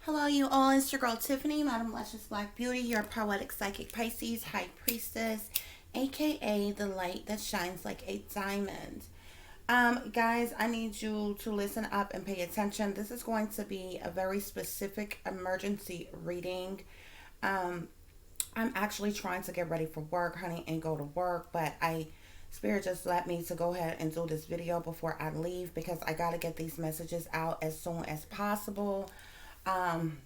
Hello, you all. It's your girl Tiffany, Madam Luscious Black Beauty, your poetic psychic Pisces High Priestess, aka the light that shines like a diamond. Guys, I need you to listen up and pay attention. This is going to be a very specific emergency reading. Um, I'm actually trying to get ready for work, honey, and go to work, but Spirit just let me to go ahead and do this video before I leave because I got to get these messages out as soon as possible. Um,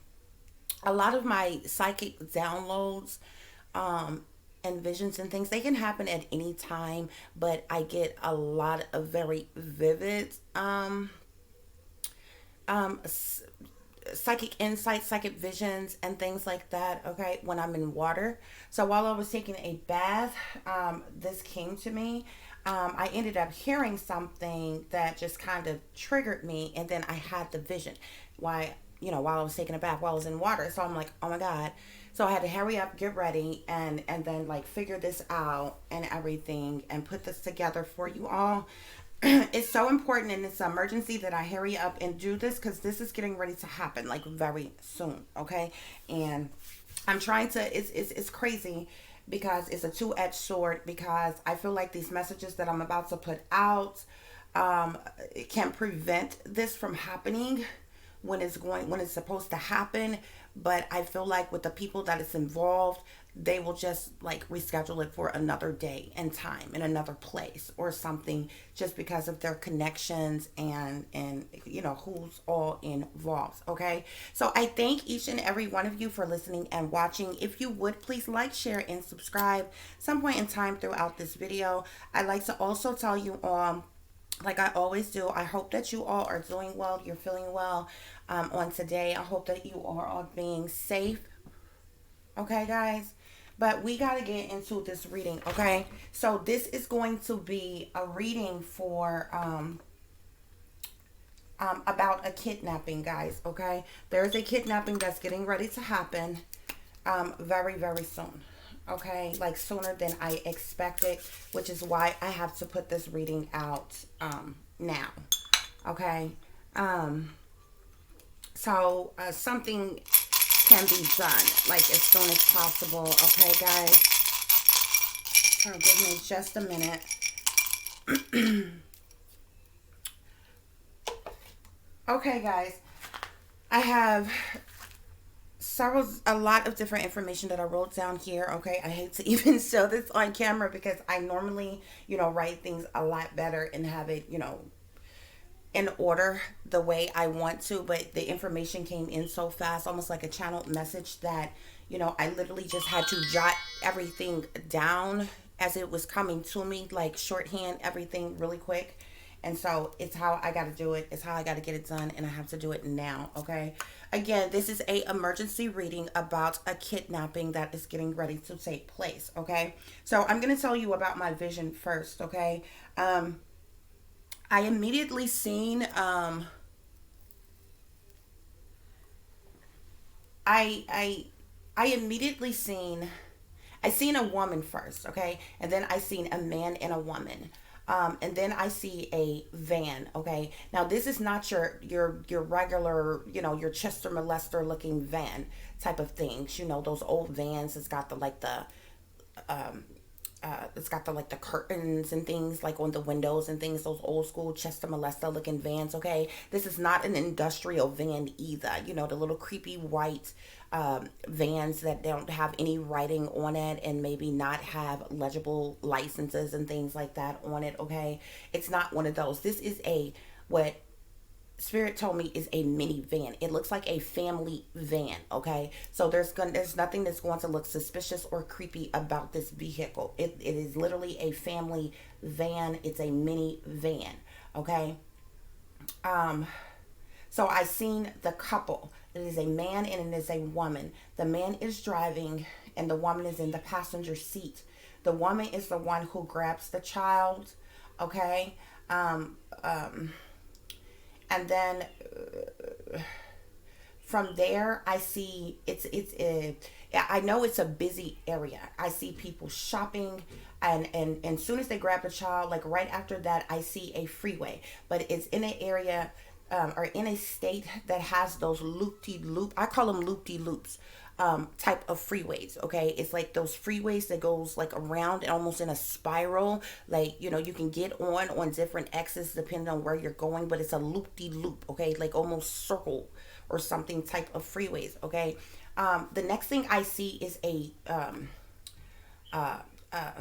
a lot of my psychic downloads um, and visions and things, they can happen at any time, but I get a lot of very vivid um, psychic insights, psychic visions, and things like that, okay, when I'm in water. So while I was taking a bath, this came to me. I ended up hearing something that just kind of triggered me, and then I had the vision. Why, while I was taking a bath, while I was in water. So I'm like, oh my God. So I had to hurry up, get ready, and then like figure this out and everything, and put this together for you all. It's so important and it's an emergency that I hurry up and do this because this is getting ready to happen like very soon, okay? And I'm trying to, it's crazy because it's a two-edged sword, because I feel like these messages that I'm about to put out it can prevent this from happening when it's supposed to happen. But I feel like with the people that it's involved, they will just like reschedule it for another day and time in another place or something, just because of their connections and who's all involved. Okay, so I thank each and every one of you for listening and watching. If you would please like, share, and subscribe some point in time throughout this video. I'd like to also tell you all, like I always do, I hope that you all are doing well, you're feeling well on today. I hope that you are all being safe. Okay, guys? But we got to get into this reading, okay? So this is going to be a reading for about a kidnapping, guys, okay? There's a kidnapping that's getting ready to happen very, very soon. Okay, like sooner than I expected, which is why I have to put this reading out now. Okay, so something can be done like as soon as possible. Okay, guys, so give me just a minute. Okay, guys, I have a lot of different information that I wrote down here. Okay, I hate to even show this on camera because I normally, write things a lot better and have it, in order the way I want to. But the information came in so fast, almost like a channeled message, that I literally just had to jot everything down as it was coming to me, like shorthand everything really quick. And so it's how I got to do it. It's how I got to get it done, and I have to do it now, okay? Again, this is a emergency reading about a kidnapping that is getting ready to take place, okay? So I'm going to tell you about my vision first, okay? I immediately seen I immediately seen I seen a woman first, okay? And then I seen a man and a woman. And then I see a van. Okay, now this is not your regular, your Chester molester looking van type of things. Those old vans. It's got the um, it's got the like the curtains and things like on the windows and things. Those old school Chester molester looking vans. Okay, this is not an industrial van either. The little creepy white vans that don't have any writing on it and maybe not have legible licenses and things like that on it. Okay, it's not one of those. This is what Spirit told me is a minivan. It looks like a family van. Okay, so there's nothing that's going to look suspicious or creepy about this vehicle. It is literally a family van. It's a mini van. Okay, so I seen the couple. It is a man and it is a woman. The man is driving and the woman is in the passenger seat. The woman is the one who grabs the child. Okay, and then from there I see I know it's a busy area. I see people shopping, and as soon as they grab the child, like right after that I see a freeway, but it's in an area are in a state that has those loop-de-loop, I call them loop-de-loops, type of freeways. Okay, it's like those freeways that goes like around and almost in a spiral. Like, you can get on different X's depending on where you're going, but it's a loop-de-loop. Okay, like almost circle or something type of freeways. Okay, the next thing I see is uh, uh, a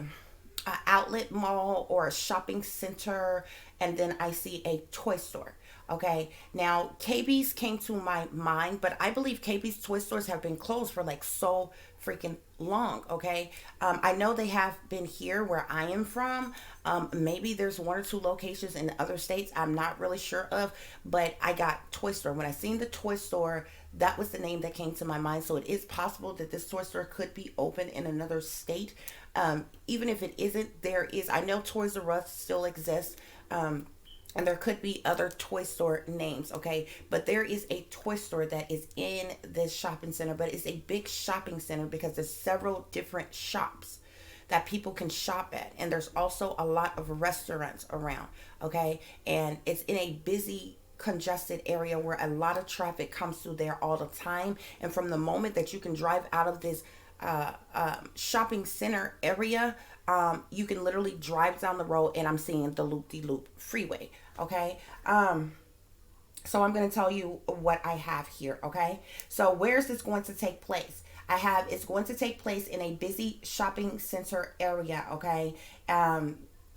outlet mall or a shopping center, and then I see a toy store. Okay, now KB's came to my mind, but I believe KB's toy stores have been closed for like so freaking long. Okay, I know they have been here where I am from. Maybe there's one or two locations in other states I'm not really sure of, but I got toy store. When I seen the toy store, that was the name that came to my mind. So it is possible that this toy store could be open in another state. Even if it isn't, there is, I know Toys R Us still exists. And there could be other toy store names. Okay, but there is a toy store that is in this shopping center, but it's a big shopping center because there's several different shops that people can shop at, and there's also a lot of restaurants around. Okay, and it's in a busy, congested area where a lot of traffic comes through there all the time. And from the moment that you can drive out of this shopping center area, you can literally drive down the road and I'm seeing the loop de loop freeway. Okay. So I'm going to tell you what I have here. Okay. So where is this going to take place? I have, it's going to take place in a busy shopping center area. Okay.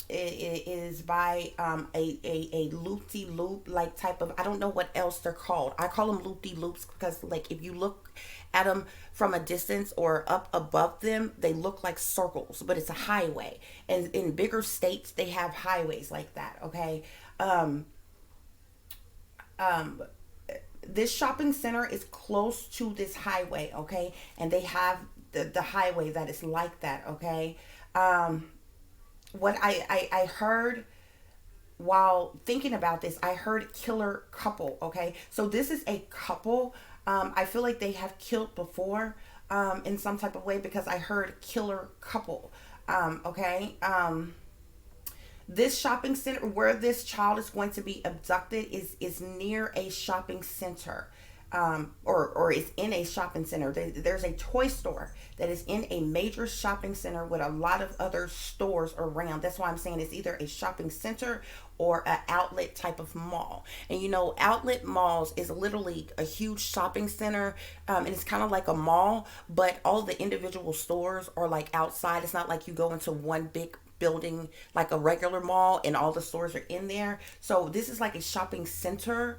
It is by a loop-de-loop like type of, I don't know what else they're called. I call them loop-de-loops because like if you look at them from a distance or up above them, they look like circles, but it's a highway. And in bigger states, they have highways like that. Okay. Um, this shopping center is close to this highway. Okay. And they have the highway that is like that. Okay. What I heard while thinking about this, I heard killer couple. Okay, so this is a couple. I feel like they have killed before, in some type of way because I heard killer couple. Okay. This shopping center where this child is going to be abducted is near a shopping center. Or is in a shopping center. There's a toy store that is in a major shopping center with a lot of other stores around. That's why I'm saying it's either a shopping center or an outlet type of mall. And outlet malls is literally a huge shopping center, and it's kind of like a mall, but all the individual stores are like outside. It's not like you go into one big building like a regular mall and all the stores are in there. So this is like a shopping center,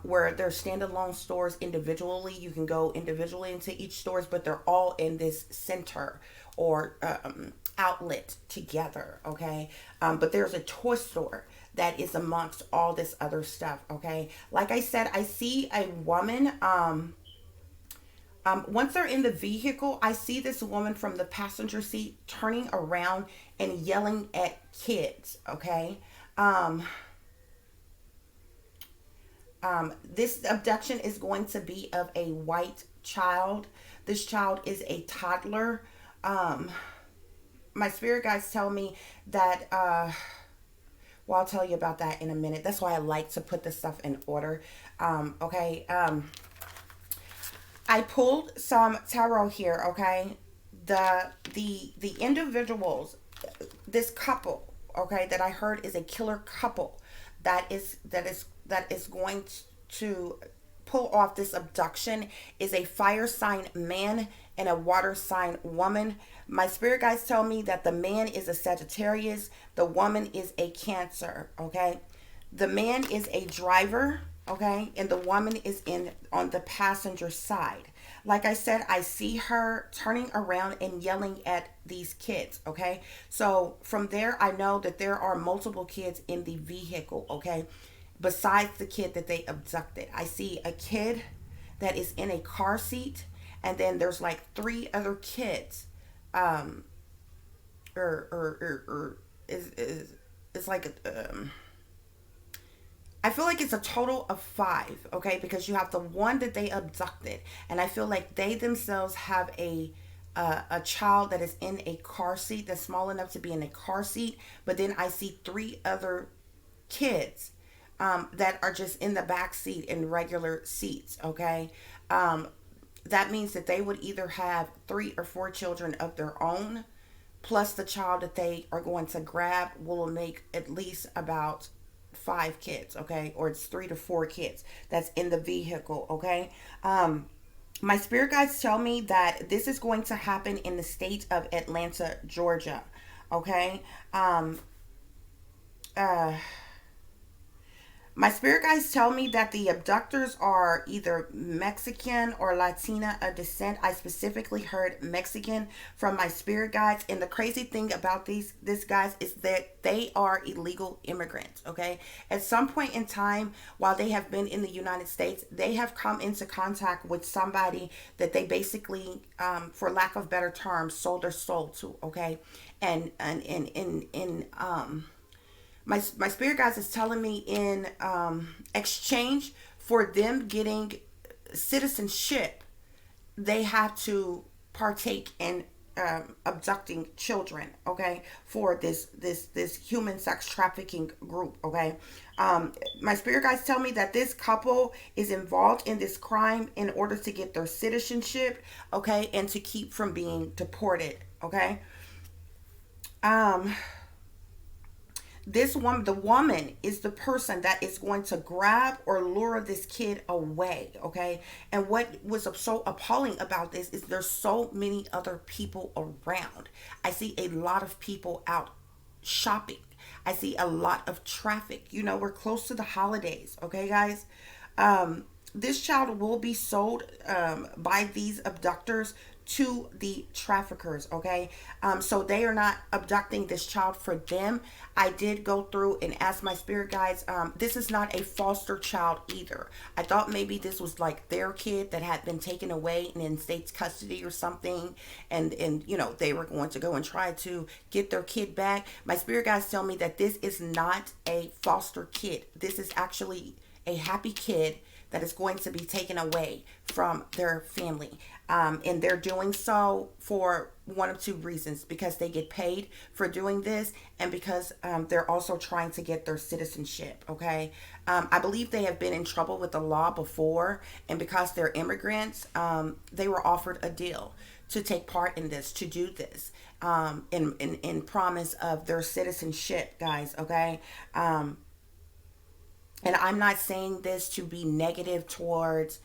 where there's standalone stores individually. You can go individually into each stores, but they're all in this center or outlet together. Okay, but there's a toy store that is amongst all this other stuff. Okay, like I said, I see a woman. Once they're in the vehicle, I see this woman from the passenger seat turning around and yelling at kids. Okay. This abduction is going to be of a white child. This child is a toddler. My spirit guides tell me that, well, I'll tell you about that in a minute. That's why I like to put this stuff in order. Okay. I pulled some tarot here. Okay. The individuals, this couple, okay, that I heard is a killer couple that is going to pull off this abduction is a fire sign man and a water sign woman. My spirit guides tell me that the man is a Sagittarius, the woman is a Cancer. Okay, the man is a driver. Okay, and the woman is in on the passenger side. Like I said, I see her turning around and yelling at these kids. Okay, so from there I know that there are multiple kids in the vehicle. Okay, besides the kid that they abducted, I see a kid that is in a car seat, and then there's like three other kids. Or is it's like I feel like it's a total of five. Okay, because you have the one that they abducted, and I feel like they themselves have a child that is in a car seat that's small enough to be in a car seat. But then I see three other kids that are just in the back seat in regular seats, okay? Um, that means that they would either have 3 or 4 children of their own, plus the child that they are going to grab will make at least about 5 kids, okay? Or it's 3 to 4 kids that's in the vehicle, okay? My spirit guides tell me that this is going to happen in the state of Atlanta, Georgia, okay? Um, uh, My spirit guides tell me that the abductors are either Mexican or Latina of descent. I specifically heard Mexican from my spirit guides. And the crazy thing about this guys is that they are illegal immigrants. Okay. At some point in time, while they have been in the United States, they have come into contact with somebody that they basically, for lack of better terms, sold their soul to. Okay. And my spirit guides is telling me in exchange for them getting citizenship, they have to partake in abducting children, okay, for this human sex trafficking group, okay. My spirit guides tell me that this couple is involved in this crime in order to get their citizenship, okay, and to keep from being deported, okay. um this woman, the woman, is the person that is going to grab or lure this kid away, okay. And what was so appalling about this is there's so many other people around. I see a lot of people out shopping. I see a lot of traffic. We're close to the holidays, okay, guys. This child will be sold by these abductors to the traffickers, okay. So they are not abducting this child for them. I did go through and ask my spirit guides. This is not a foster child either. I thought maybe this was like their kid that had been taken away and in state's custody or something, and they were going to go and try to get their kid back. My spirit guides tell me that this is not a foster kid. This is actually a happy kid that is going to be taken away from their family. And they're doing so for one of two reasons: because they get paid for doing this, and because they're also trying to get their citizenship, okay. I believe they have been in trouble with the law before, and because they're immigrants, they were offered a deal to take part in this, to do this, in promise of their citizenship, guys, okay. And I'm not saying this to be negative towards.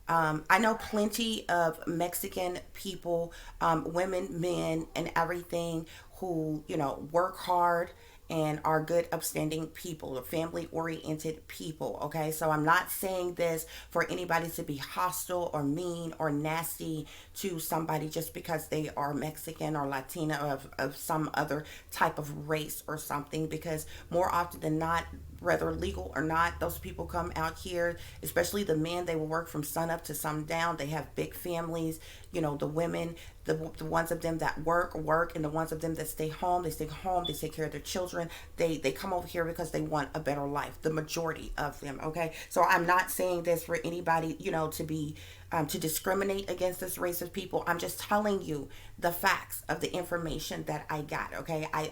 I know plenty of Mexican people, women, men, and everything, who work hard and are good, upstanding people, family oriented people. Okay, so I'm not saying this for anybody to be hostile or mean or nasty to somebody just because they are Mexican or Latina or of some other type of race or something, because more often than not, whether legal or not, those people come out here, especially the men. They will work from sun up to sundown. They have big families. The women, the ones of them that work, and the ones of them that stay home, they stay home. They take care of their children. They come over here because they want a better life. The majority of them, okay. So I'm not saying this for anybody, to be to discriminate against this race of people. I'm just telling you the facts of the information that I got, okay. I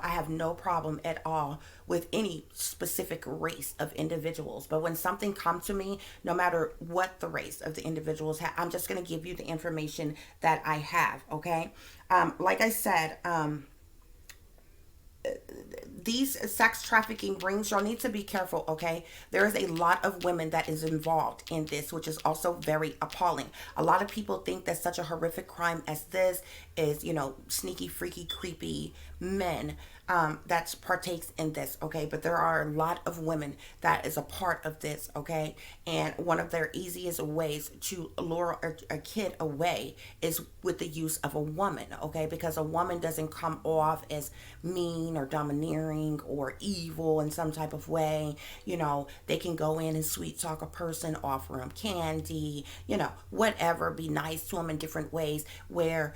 have no problem at all with any specific race of individuals, but when something comes to me, no matter what the race of the individuals have, I'm just going to give you the information that I have, okay. Like I said, these sex trafficking rings, y'all need to be careful, okay. There is a lot of women that is involved in this, which is also very appalling. A lot of people think that such a horrific crime as this is, sneaky, freaky, creepy men that partakes in this, okay. But there are a lot of women that is a part of this, okay. And one of their easiest ways to lure a kid away is with the use of a woman, okay, because a woman doesn't come off as mean or domineering or evil in some type of way. They can go in and sweet talk a person, offer them candy, whatever, be nice to them in different ways, where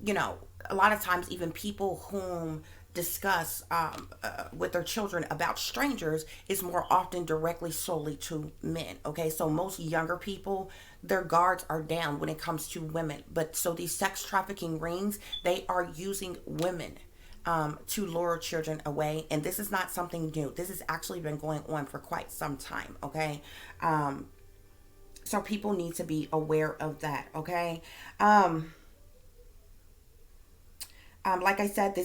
a lot of times even people whom discuss with their children about strangers is more often directly solely to men, okay. So most younger people, their guards are down when it comes to women, but so these sex trafficking rings, they are using women to lure children away. And this is not something new. This has actually been going on for quite some time. Okay. So people need to be aware of that. Okay. Like I said,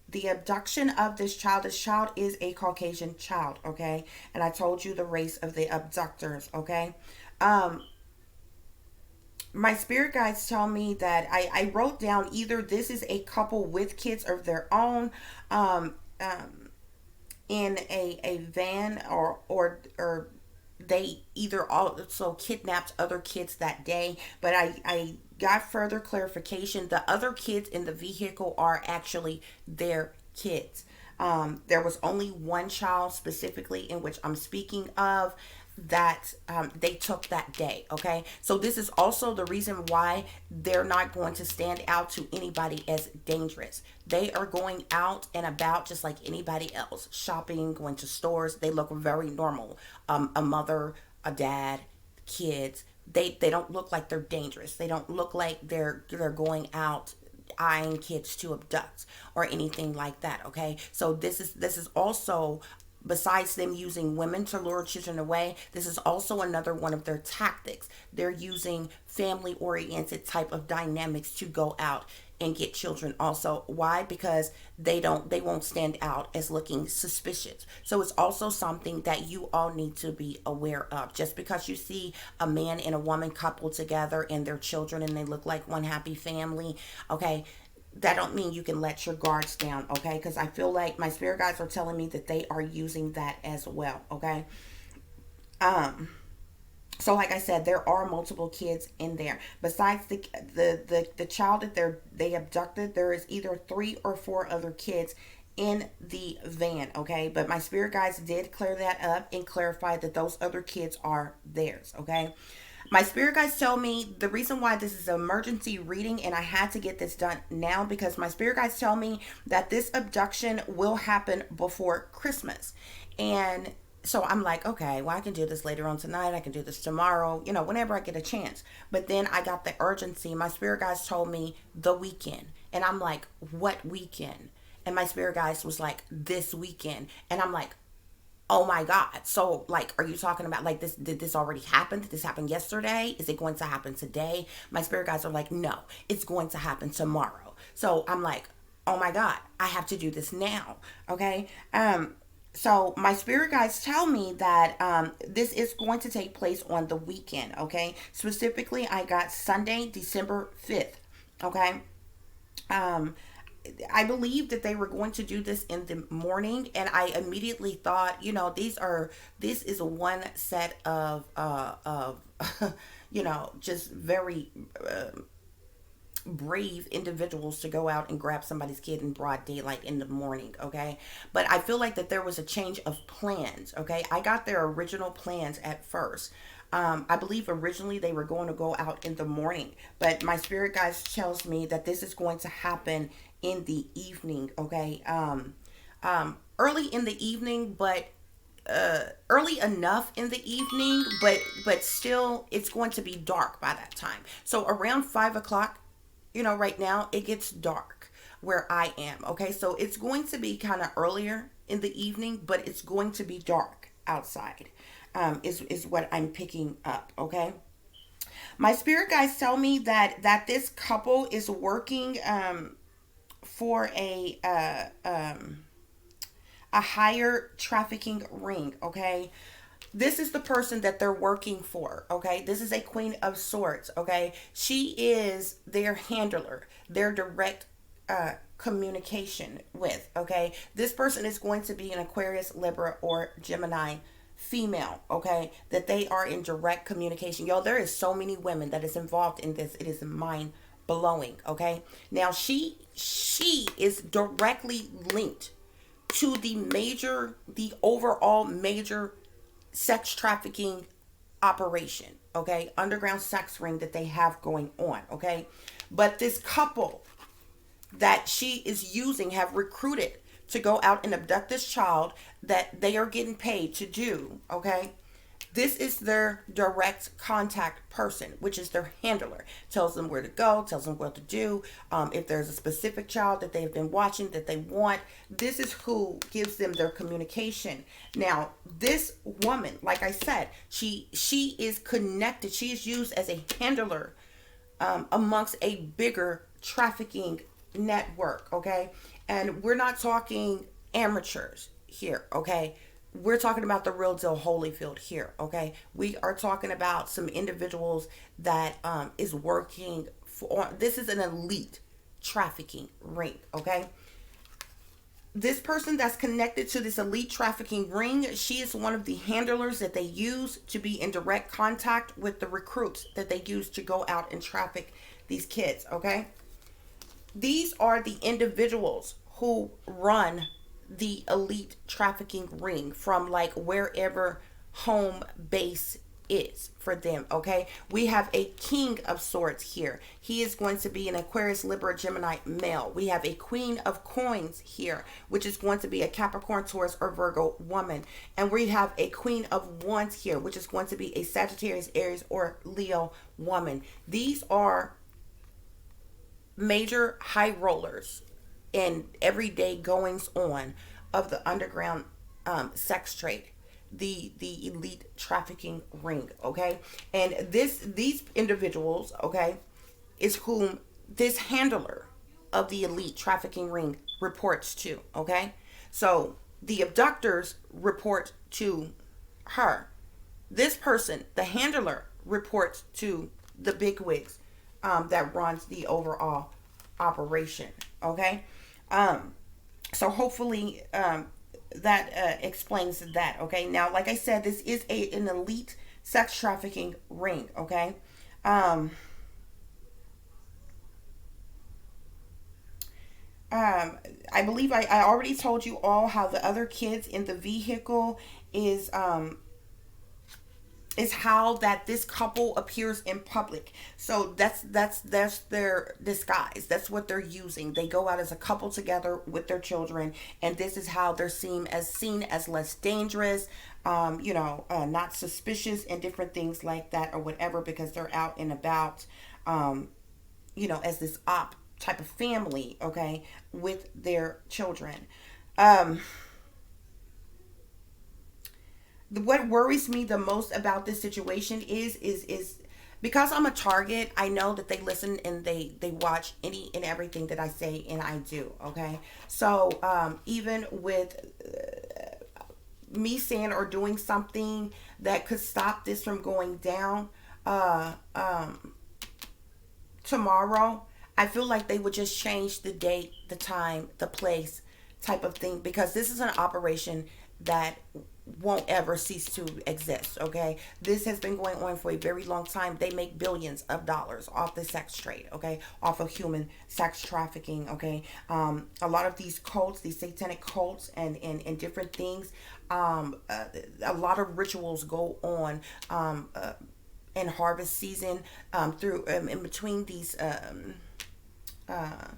the abduction of this child. This child is a Caucasian child. Okay. And I told you the race of the abductors. Okay. Um, my spirit guides tell me that I wrote down either this is a couple with kids of their own, um, um, in a van, or they either also kidnapped other kids that day. But I got further clarification. The other kids in the vehicle are actually their kids. There was only one child specifically in which I'm speaking of that they took that day. Okay, so this is also the reason why they're not going to stand out to anybody as dangerous. They are going out and about just like anybody else, shopping, going to stores. They look very normal. A mother, a dad, kids. They don't look like they're dangerous. They don't look like they're going out eyeing kids to abduct or anything like that. Okay, so this is also, besides them using women to lure children away, this is also another one of their tactics. They're using family oriented type of dynamics to go out and get children also. Why? Because they won't stand out as looking suspicious. So it's also something that you all need to be aware of. Just because you see a man and a woman coupled together and their children and they look like one happy family, okay, that don't mean you can let your guards down. Okay, because I feel like my spirit guides are telling me that they are using that as well. Okay. um so like I said, there are multiple kids in there. Besides the child that they abducted, there is either 3 or 4 other kids in the van. Okay, but my spirit guides did clear that up and clarify that those other kids are theirs. Okay. My spirit guides tell me the reason why this is an emergency reading, and I had to get this done now, because my spirit guides tell me that this abduction will happen before Christmas. And so I'm like, okay, well, I can do this later on tonight. I can do this tomorrow, whenever I get a chance. But then I got the urgency. My spirit guides told me the weekend. And I'm like, what weekend? And my spirit guides was like, this weekend. And I'm like, oh my God. So, like, are you talking about like this? Did this already happen? Did this happen yesterday? Is it going to happen today? My spirit guides are like, no, it's going to happen tomorrow. So I'm like, oh my God, I have to do this now. Okay. So my spirit guides tell me that this is going to take place on the weekend. Okay. Specifically, I got Sunday, December 5th. Okay. Um, I believe that they were going to do this in the morning, and I immediately thought, this is one set of just very brave individuals to go out and grab somebody's kid in broad daylight in the morning. Okay, but I feel like that there was a change of plans. Okay, I got their original plans at first. I believe originally they were going to go out in the morning, but my spirit guides tells me that this is going to happen in the evening. Okay, early in the evening, but early enough in the evening, but still, it's going to be dark by that time. So around 5 o'clock, right now it gets dark where I am. Okay, so it's going to be kind of earlier in the evening, but it's going to be dark outside. Is what I'm picking up. Okay. My spirit guides tell me that this couple is working for a higher trafficking ring. Okay. This is the person that they're working for. Okay. This is a Queen of Swords. Okay. She is their handler, their direct communication with. Okay. This person is going to be an Aquarius, Libra, or Gemini female. Okay, that they are in direct communication. Yo, there is so many women that is involved in this. It is mind blowing. Okay, now she is directly linked to the overall major sex trafficking operation. Okay, underground sex ring that they have going on. Okay, but this couple that she is using have recruited to go out and abduct this child that they are getting paid to do. Okay, This is their direct contact person, which is their handler. Tells them where to go, tells them what to do. If there's a specific child that they've been watching that they want, this is who gives them their communication. Now, this woman, like I said, she is connected. She is used as a handler amongst a bigger trafficking network. Okay, and we're not talking amateurs here. Okay, we're talking about the real deal Holyfield here. Okay, we are talking about some individuals that is working for. This is an elite trafficking ring. Okay, this person that's connected to this elite trafficking ring, she is one of the handlers that they use to be in direct contact with the recruits that they use to go out and traffic these kids. Okay, these are the individuals who run the elite trafficking ring from like wherever home base is for them. Okay, we have a king of swords here. He is going to be an Aquarius, Libra, Gemini male. We have a queen of coins here, which is going to be a Capricorn, Taurus, or Virgo woman. And we have a queen of wands here, which is going to be a Sagittarius, Aries, or Leo woman. These are major high rollers and everyday goings on of the underground sex trade, the elite trafficking ring. Okay, and these individuals, okay, is whom this handler of the elite trafficking ring reports to. Okay, so the abductors report to her. This person, the handler, reports to the bigwigs that runs the overall operation. Okay, so hopefully that explains that. Okay, now like I said, this is an elite sex trafficking ring. Okay, I believe I already told you all how the other kids in the vehicle is how that this couple appears in public. So that's their disguise. That's what they're using. They go out as a couple together with their children, and this is how they're seen as less dangerous, not suspicious and different things like that or whatever, because they're out and about, as this op type of family, okay, with their children. Um, what worries me the most about this situation is because I'm a target. I know that they listen and they watch any and everything that I say and I do. Okay, so even with me saying or doing something that could stop this from going down uh, um, tomorrow, I feel like they would just change the date, the time, the place, type of thing, because this is an operation that won't ever cease to exist. Okay, this has been going on for a very long time. They make billions of dollars off the sex trade. Okay, off of human sex trafficking. Okay, a lot of these cults, these satanic cults, and different things, a lot of rituals go on in harvest season, through in between these uh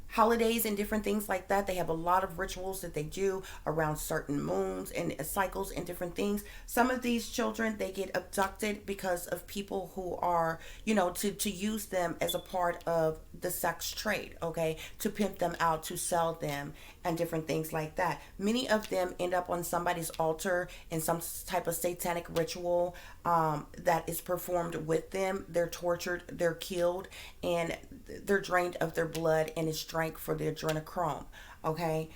holidays and different things like that. They have a lot of rituals that they do around certain moons and cycles and different things. Some of these children, they get abducted because of people who are, to use them as a part of the sex trade. Okay, to pimp them out, to sell them, and different things like that. Many of them end up on somebody's altar in some type of satanic ritual that is performed with them. They're tortured, they're killed, and they're drained of their blood, and it's drank for the adrenochrome. Okay,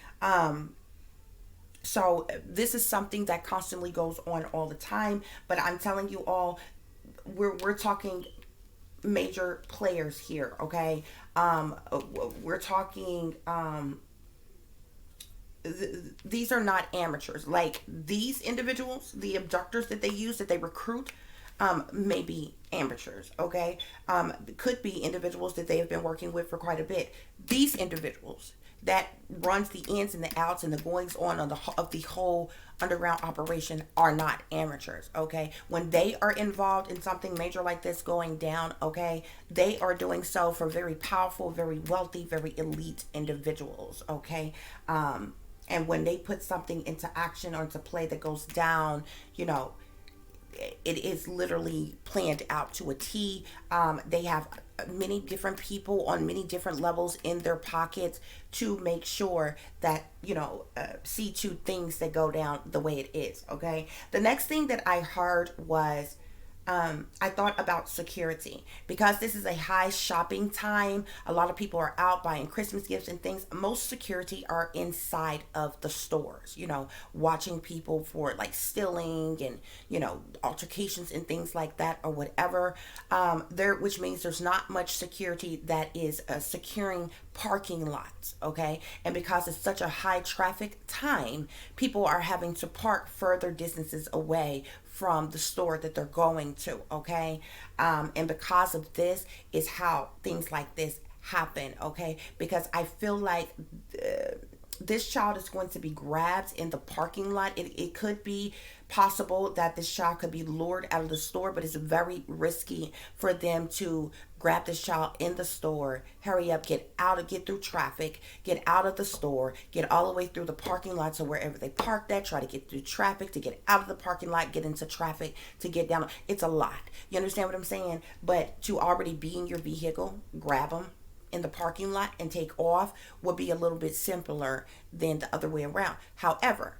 so this is something that constantly goes on all the time. But I'm telling you all, we're talking major players here. Okay, we're talking. These are not amateurs. Like these individuals, the abductors that they use, that they recruit, may be amateurs. Okay, could be individuals that they have been working with for quite a bit. These individuals that runs the ins and the outs and the goings on of the whole underground operation are not amateurs. Okay, when they are involved in something major like this going down, okay, they are doing so for very powerful, very wealthy, very elite individuals. Okay, and when they put something into action or into play that goes down, it is literally planned out to a T. They have many different people on many different levels in their pockets to make sure that, see to things that go down the way it is. Okay. The next thing that I heard was, I thought about security because this is a high shopping time. A lot of people are out buying Christmas gifts and things. Most security are inside of the stores, watching people for like stealing and, altercations and things like that or whatever. Which means there's not much security that is securing parking lots. Okay. And because it's such a high traffic time, people are having to park further distances away from the store that they're going to. Okay. And because of this is how things like this happen. Okay. Because I feel like this child is going to be grabbed in the parking lot. It could be possible that this child could be lured out of the store, but it's very risky for them to grab this child in the store, hurry up, get through traffic, get out of the store, get all the way through the parking lots or wherever they parked at, try to get through traffic, to get out of the parking lot, get into traffic, to get down. It's a lot. You understand what I'm saying? But to already be in your vehicle, grab them in the parking lot and take off would be a little bit simpler than the other way around. However,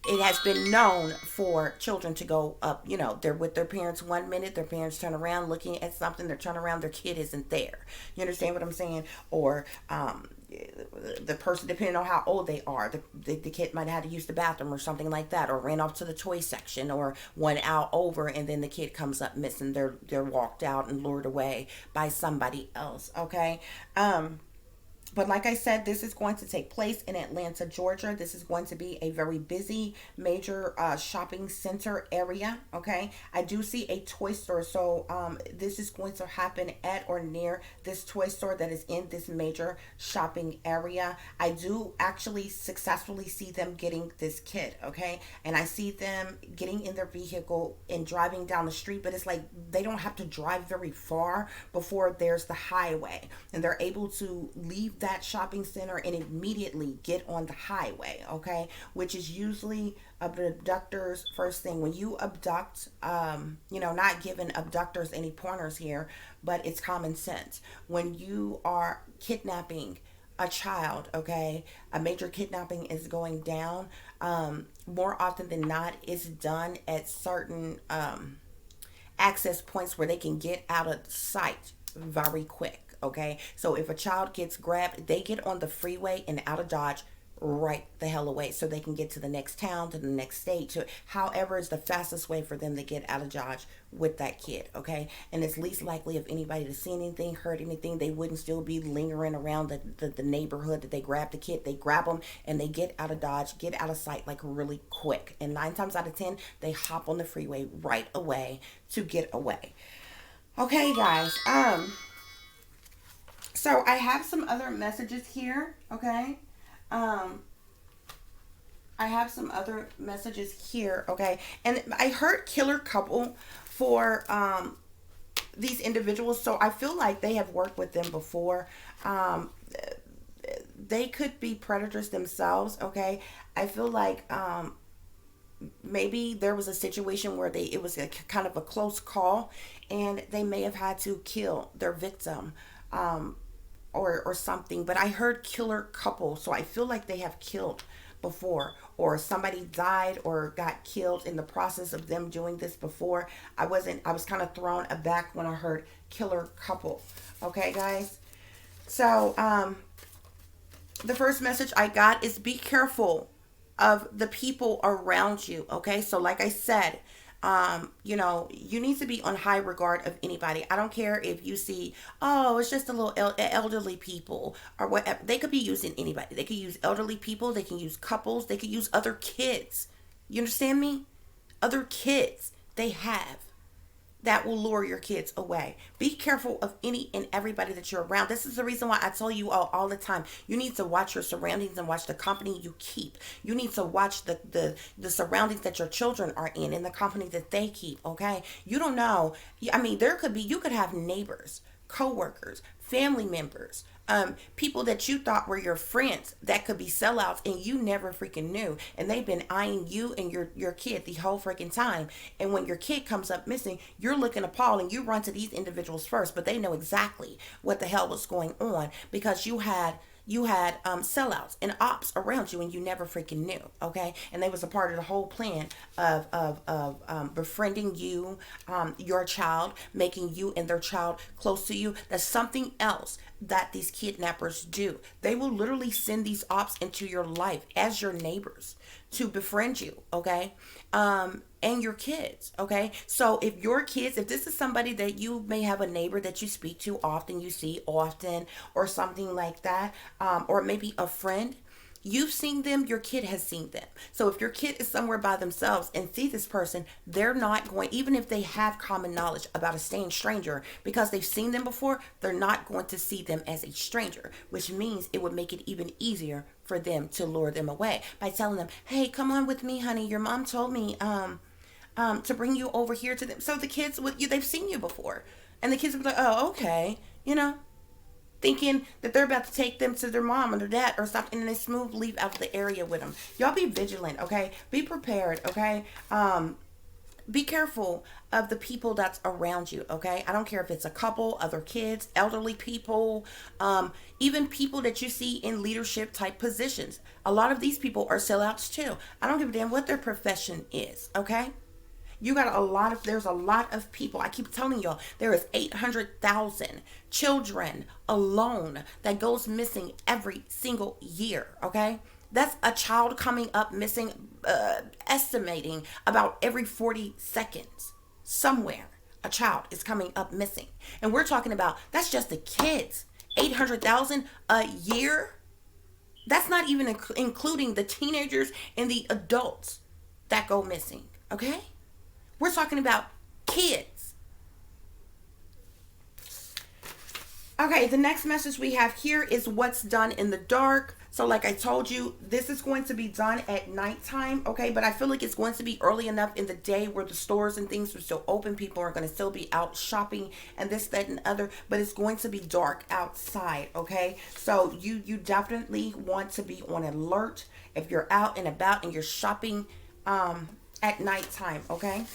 it has been known for children to go up, they're with their parents 1 minute, their parents turn around looking at something, they're turning around, their kid isn't there. You understand what I'm saying? Or the person, depending on how old they are, the kid might have to use the bathroom or something like that, or ran off to the toy section, or went out over, and then the kid comes up missing. They're walked out and lured away by somebody else. Okay. But like I said, this is going to take place in Atlanta, Georgia. This is going to be a very busy, major shopping center area. Okay. I do see a toy store. So this is going to happen at or near this toy store that is in this major shopping area. I do actually successfully see them getting this kid. Okay. And I see them getting in their vehicle and driving down the street. But it's like they don't have to drive very far before there's the highway. And they're able to leave that shopping center and immediately get on the highway. Okay, which is usually abductors first thing. When you abduct, not giving abductors any pointers here, but it's common sense. When you are kidnapping a child, okay, a major kidnapping is going down, more often than not it's done at certain access points where they can get out of sight very quick. Okay, so if a child gets grabbed, they get on the freeway and out of Dodge right the hell away so they can get to the next town, to the next state, to however is the fastest way for them to get out of Dodge with that kid. Okay, and it's least likely of anybody to see anything, hurt anything. They wouldn't still be lingering around the neighborhood that they grabbed the kid. They grab them and they get out of Dodge, get out of sight like really quick, and 9 times out of 10 they hop on the freeway right away to get away. Okay, guys, so I have some other messages here, okay? I have some other messages here, okay? And I heard killer couple for these individuals, so I feel like they have worked with them before. They could be predators themselves, okay? I feel like maybe there was a situation where it was a kind of a close call, and they may have had to kill their victim. Or something, but I heard killer couple, so I feel like they have killed before, or somebody died or got killed in the process of them doing this before. I was kind of thrown aback when I heard killer couple. Okay, guys, so the first message I got is be careful of the people around you. Okay, so like I said, you need to be on high regard of anybody. I don't care if you see, oh, it's just a little elderly people or whatever. They could be using anybody. They could use elderly people. They can use couples. They could use other kids. You understand me? Other kids they have that will lure your kids away. Be careful of any and everybody that you're around. This is the reason why I tell you all the time, you need to watch your surroundings and watch the company you keep. You need to watch the surroundings that your children are in and the company that they keep, okay? You don't know. I mean, you could have neighbors co-workers, family members, people that you thought were your friends that could be sellouts and you never freaking knew, and they've been eyeing you and your kid the whole freaking time. And when your kid comes up missing, you're looking appalled and you run to these individuals first, but they know exactly what the hell was going on because you had sellouts and ops around you and you never freaking knew. Okay, and they was a part of the whole plan of befriending you, your child, making you and their child close to you. That's something else that these kidnappers do. They will literally send these ops into your life as your neighbors to befriend you. Okay, and your kids. Okay, so if this is somebody that you may have a neighbor that you speak to often, you see often, or something like that, or maybe a friend, you've seen them, your kid has seen them. So if your kid is somewhere by themselves and see this person, they're not going, even if they have common knowledge about a staying stranger, because they've seen them before, they're not going to see them as a stranger, which means it would make it even easier for them to lure them away by telling them, hey, come on with me, honey, your mom told me to bring you over here to them. So the kids with you, they've seen you before, and the kids will be like, oh, okay, thinking that they're about to take them to their mom or their dad or something, and they smooth leave out of the area with them. Y'all be vigilant, okay? Be prepared, okay? Be careful of the people that's around you, okay? I don't care if it's a couple, other kids, elderly people, even people that you see in leadership type positions. A lot of these people are sellouts too. I don't give a damn what their profession is, okay? There's a lot of people. I keep telling y'all, there is 800,000 children alone that goes missing every single year, okay? That's a child coming up missing, estimating about every 40 seconds. Somewhere, a child is coming up missing. And we're talking about, that's just the kids. 800,000 a year? That's not even including the teenagers and the adults that go missing, okay? We're talking about kids. Okay, the next message we have here is what's done in the dark. So like I told you, this is going to be done at nighttime, okay? But I feel like it's going to be early enough in the day where the stores and things are still open. People are going to still be out shopping and this, that, and other. But it's going to be dark outside, okay? So you definitely want to be on alert if you're out and about and you're shopping at nighttime, okay?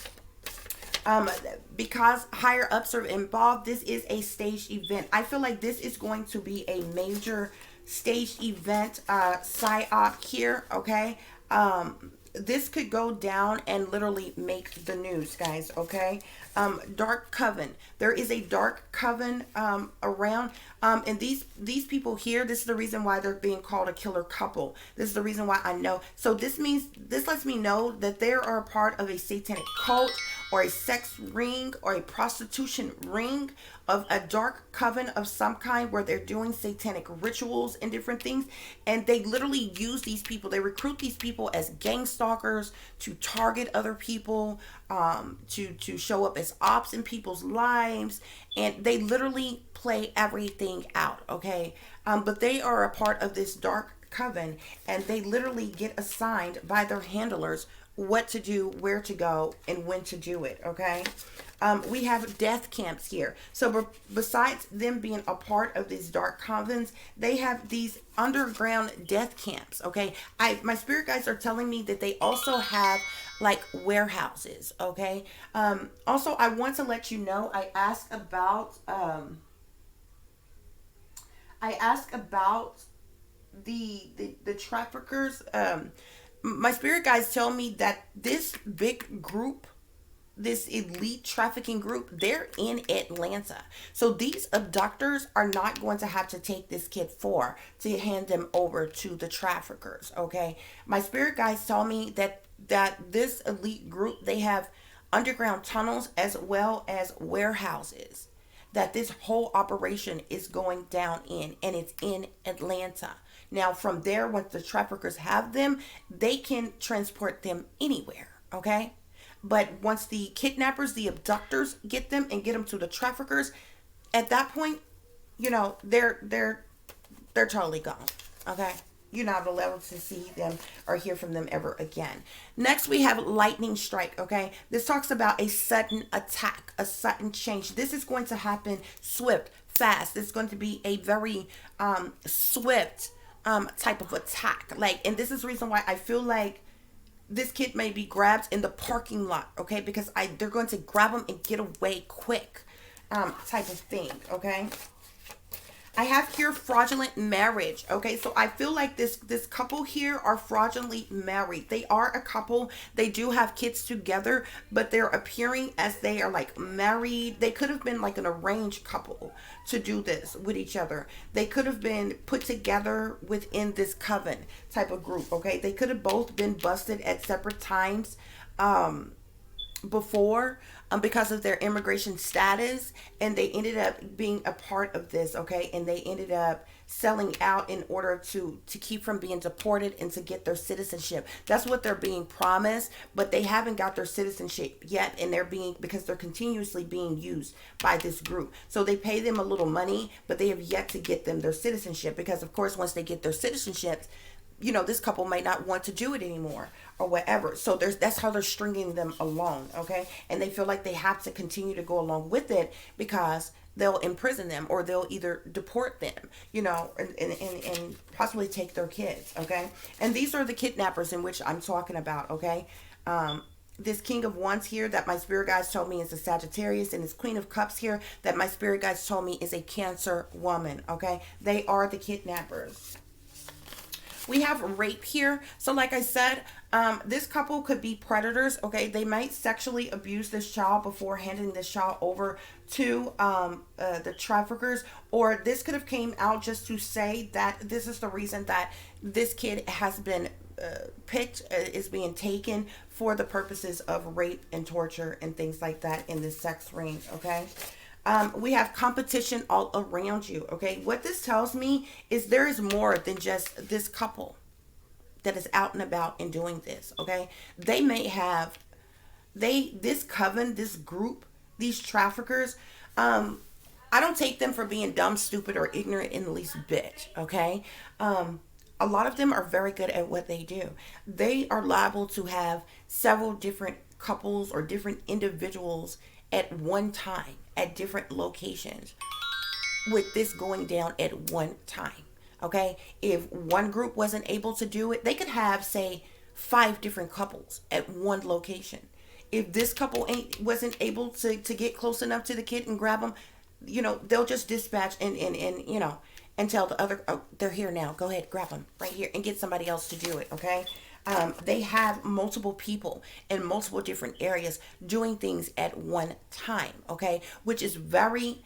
Because higher ups are involved, this is a staged event. I feel like this is going to be a major staged event, psyop here, okay? This could go down and literally make the news, guys, okay? Dark coven. There is a dark coven around. And these people here, this is the reason why they're being called a killer couple. This is the reason why I know. So this lets me know that they are a part of a satanic cult or a sex ring or a prostitution ring of a dark coven of some kind where they're doing satanic rituals and different things. And they literally use these people. They recruit these people as gang stalkers to target other people, to show up as ops in people's lives. And they literally play everything out, okay? But they are a part of this dark coven, and they literally get assigned by their handlers what to do, where to go, and when to do it, okay? We have death camps here. So besides them being a part of these dark covens, they have these underground death camps, okay? My spirit guides are telling me that they also have like warehouses, okay? Also, I want to let you know, I asked about the traffickers. My spirit guides tell me that this big group, this elite trafficking group, they're in Atlanta. So these abductors are not going to have to take this kid to hand them over to the traffickers, okay? My spirit guides tell me that this elite group, they have underground tunnels as well as warehouses that this whole operation is going down in, and it's in Atlanta. Now, from there, once the traffickers have them, they can transport them anywhere, okay? But once the kidnappers, the abductors get them and get them to the traffickers, at that point, they're totally gone, okay? You're not allowed to see them or hear from them ever again. Next, we have lightning strike, okay? This talks about a sudden attack, a sudden change. This is going to happen swift, fast. It's going to be a very swift type of attack. Like, and this is the reason why I feel like this kid may be grabbed in the parking lot, okay? Because they're going to grab him and get away quick, type of thing, okay? I have here fraudulent marriage. Okay, so I feel like this couple here are fraudulently married. They are a couple. They do have kids together, but they're appearing as they are like married. They could have been like an arranged couple to do this with each other. They could have been put together within this coven type of group. Okay, they could have both been busted at separate times. Before, because of their immigration status, and they ended up being a part of this, okay, and they ended up selling out in order to keep from being deported and to get their citizenship. That's what they're being promised, but they haven't got their citizenship yet, and they're being, because they're continuously being used by this group. So they pay them a little money, but they have yet to get them their citizenship, because of course once they get their citizenships, this couple might not want to do it anymore or whatever. So that's how they're stringing them along, okay? And they feel like they have to continue to go along with it because they'll imprison them, or they'll either deport them, and possibly take their kids, okay? And these are the kidnappers in which I'm talking about, okay? This King of Wands here that my spirit guides told me is a Sagittarius, and this Queen of Cups here that my spirit guides told me is a Cancer woman, okay? They are the kidnappers. We have rape here. So like I said, this couple could be predators, okay? They might sexually abuse this child before handing this child over to the traffickers, or this could have came out just to say that this is the reason that this kid has been picked, is being taken for the purposes of rape and torture and things like that in this sex ring, okay? We have competition all around you, okay? What this tells me is there is more than just this couple that is out and about and doing this, okay? They may have, this coven, this group, these traffickers, I don't take them for being dumb, stupid, or ignorant in the least bit, okay? A lot of them are very good at what they do. They are liable to have several different couples or different individuals at one time at different locations, with this going down at one time, okay? If one group wasn't able to do it, they could have, say, 5 different couples at one location. If this couple wasn't able to get close enough to the kid and grab them, they'll just dispatch and tell the other, oh, they're here now, go ahead, grab them right here, and get somebody else to do it, okay? They have multiple people in multiple different areas doing things at one time, okay? Which is very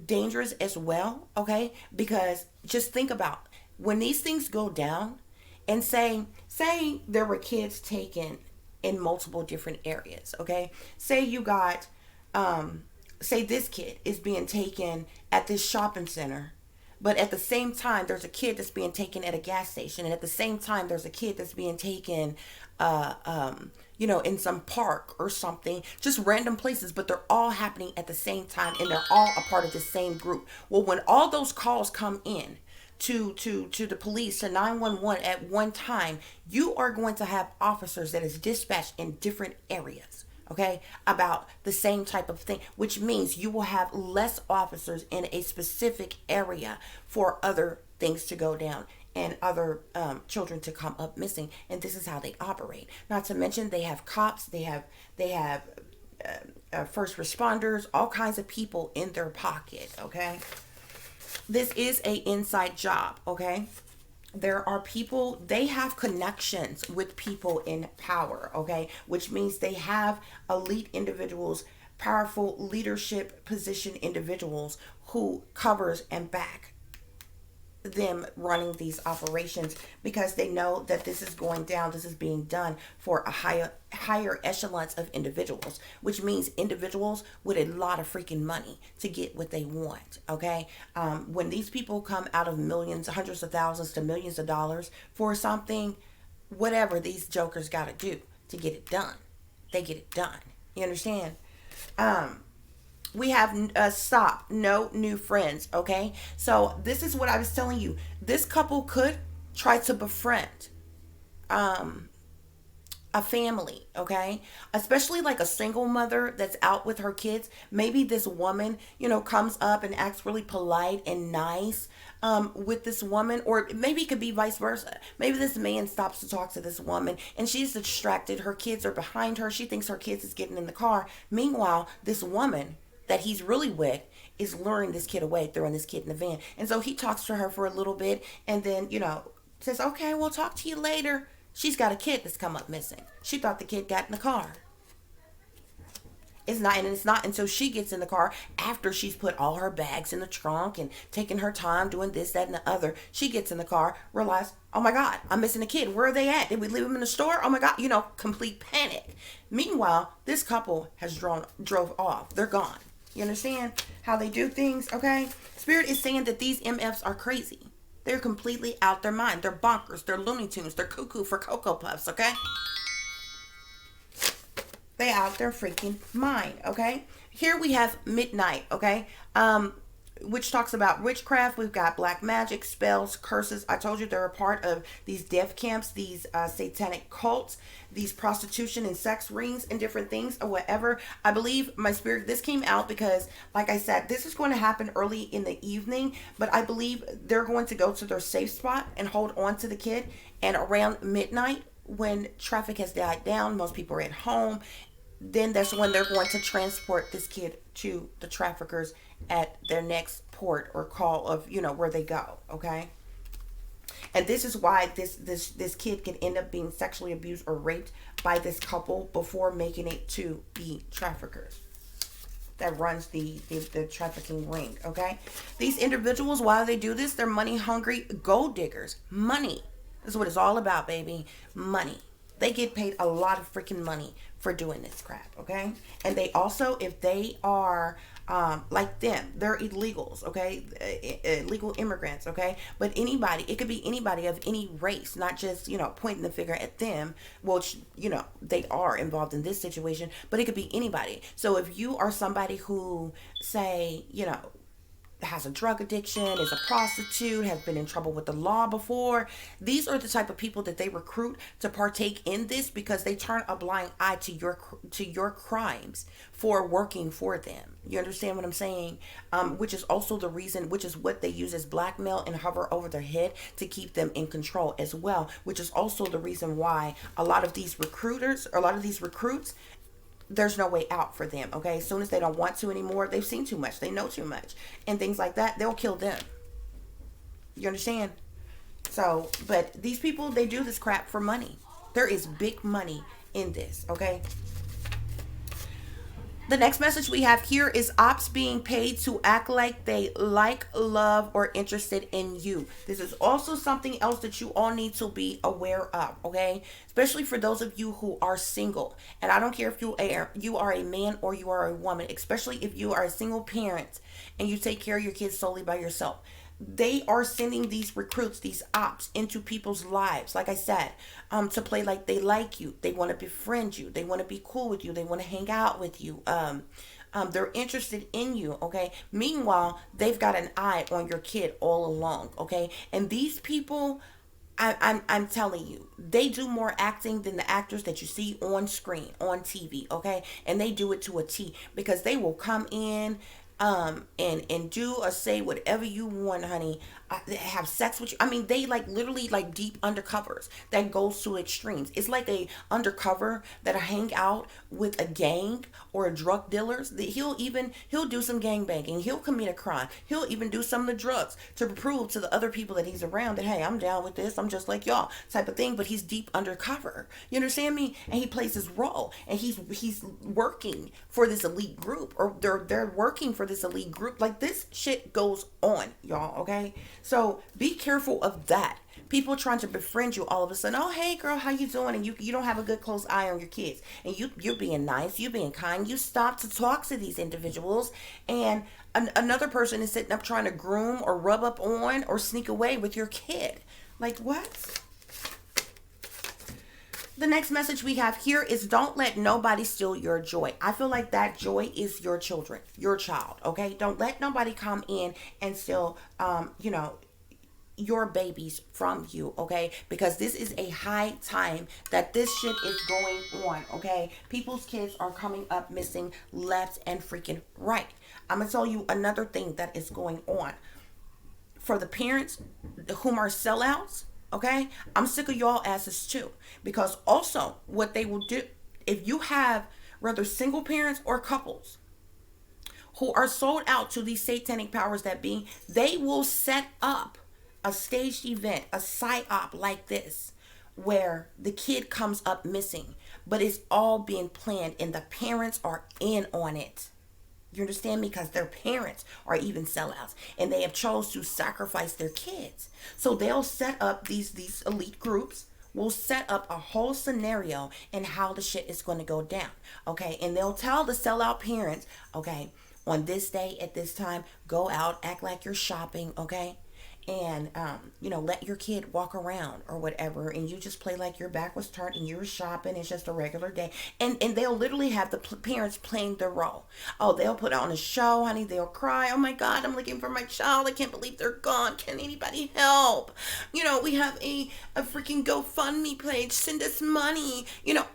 dangerous as well, okay? Because just think about when these things go down, and say there were kids taken in multiple different areas, okay? Say you got, say this kid is being taken at this shopping center, but at the same time, there's a kid that's being taken at a gas station. And at the same time, there's a kid that's being taken, in some park or something. Just random places, but they're all happening at the same time. And they're all a part of the same group. Well, when all those calls come in to the police, to 911 at one time, you are going to have officers that is dispatched in different areas, okay, about the same type of thing, which means you will have less officers in a specific area for other things to go down and other children to come up missing. And this is how they operate. Not to mention they have cops, they have first responders, all kinds of people in their pocket, okay? This is a inside job, okay? There are people, they have connections with people in power, okay? Which means they have elite individuals, powerful leadership position individuals who covers and back them running these operations, because they know that this is going down, this is being done for a higher echelons of individuals, which means individuals with a lot of freaking money to get what they want, okay? When these people come out of millions, hundreds of thousands to millions of dollars for something, whatever these jokers got to do to get it done, they get it done. You understand? We have stop, no new friends, okay? So this is what I was telling you. This couple could try to befriend a family, okay? Especially like a single mother that's out with her kids. Maybe this woman, comes up and acts really polite and nice with this woman, or maybe it could be vice versa. Maybe this man stops to talk to this woman and she's distracted. Her kids are behind her. She thinks her kids is getting in the car. Meanwhile, this woman that he's really with is luring this kid away, throwing this kid in the van. And so he talks to her for a little bit and then, says, okay, we'll talk to you later. She's got a kid that's come up missing. She thought the kid got in the car. It's not until she gets in the car after she's put all her bags in the trunk and taking her time doing this, that, and the other. She gets in the car, realize, oh my God, I'm missing a kid. Where are they at? Did we leave them in the store? Oh my God, complete panic. Meanwhile, this couple has drove off. They're gone. You understand how they do things? Okay. Spirit is saying that these MFs are crazy. They're completely out their mind. They're bonkers. They're Looney Tunes. They're cuckoo for Cocoa Puffs, okay? They out their freaking mind, okay? Here we have Midnight, okay? Which talks about witchcraft. We've got black magic, spells, curses. I told you they're a part of these death camps, these satanic cults, these prostitution and sex rings and different things or whatever. I believe my spirit, this came out because, like I said, this is going to happen early in the evening, but I believe they're going to go to their safe spot and hold on to the kid. And around midnight, when traffic has died down, most people are at home, then that's when they're going to transport this kid to the traffickers at their next port or call of, where they go, okay? And this is why this kid can end up being sexually abused or raped by this couple before making it to the traffickers that runs the trafficking ring, okay? These individuals, while they do this, they're money hungry gold diggers. Money. This is what it's all about, baby. Money. They get paid a lot of freaking money for doing this crap, okay? And they also, if they are like them, they're illegals, okay? Illegal immigrants, okay? But anybody, it could be anybody of any race, not just, pointing the finger at them, which, they are involved in this situation, but it could be anybody. So if you are somebody who, say, has a drug addiction, is a prostitute, has been in trouble with the law before. These are the type of people that they recruit to partake in this because they turn a blind eye to your crimes for working for them. You understand what I'm saying? Which is also the reason, which is what they use as blackmail and hover over their head to keep them in control as well, which is also the reason why a lot of these recruits, there's no way out for them, okay? As soon as they don't want to anymore, they've seen too much, they know too much, and things like that, they'll kill them. You understand? So, but these people, they do this crap for money. There is big money in this, okay? The next message we have here is ops being paid to act like they like, love, or interested in you. This is also something else that you all need to be aware of, okay? Especially for those of you who are single. And I don't care if you are a man or you are a woman, especially if you are a single parent and you take care of your kids solely by yourself. They are sending these recruits, these ops, into people's lives, like I said, to play like they like you. They want to befriend you. They want to be cool with you. They want to hang out with you. They're interested in you, okay? Meanwhile, they've got an eye on your kid all along, okay? And these people, I'm telling you, they do more acting than the actors that you see on screen, on TV, okay? And they do it to a T because they will come in and do or say whatever you want, honey. Have sex with you. I mean, they literally deep undercovers that goes to extremes. It's like a undercover that hang out with a gang or a drug dealers. He'll do some gang banging. He'll commit a crime. He'll even do some of the drugs to prove to the other people that he's around that, hey, I'm down with this. I'm just like y'all type of thing. But he's deep undercover. You understand me? And he plays his role. And he's working for this elite group, or they're working for this elite group. Like, this shit goes on, y'all. Okay. So be careful of that. People trying to befriend you all of a sudden. Oh, hey girl, how you doing? And you don't have a good close eye on your kids. And you're being nice, you're being kind. You stop to talk to these individuals, and another person is sitting up trying to groom or rub up on or sneak away with your kid. Like, what? The next message we have here is don't let nobody steal your joy. I feel like that joy is your children, your child, okay? Don't let nobody come in and steal, your babies from you, okay? Because this is a high time that this shit is going on, okay? People's kids are coming up missing left and freaking right. I'm gonna tell you another thing that is going on for the parents whom are sellouts, okay? I'm sick of y'all asses too. Because also, what they will do, if you have whether single parents or couples who are sold out to these satanic powers that be, they will set up a staged event, a psyop like this, where the kid comes up missing, but it's all being planned and the parents are in on it. You understand me? Because their parents are even sellouts and they have chose to sacrifice their kids. So they'll set up these elite groups will set up a whole scenario and how the shit is going to go down. Okay. And they'll tell the sellout parents, okay, on this day at this time, go out, act like you're shopping. Okay. And let your kid walk around or whatever, and you just play like your back was turned and you were shopping. It's just a regular day, and they'll literally have the parents playing the role. Oh, they'll put on a show, honey. They'll cry, oh my god, I'm looking for my child, I can't believe they're gone, can anybody help? We have a freaking GoFundMe page, send us money.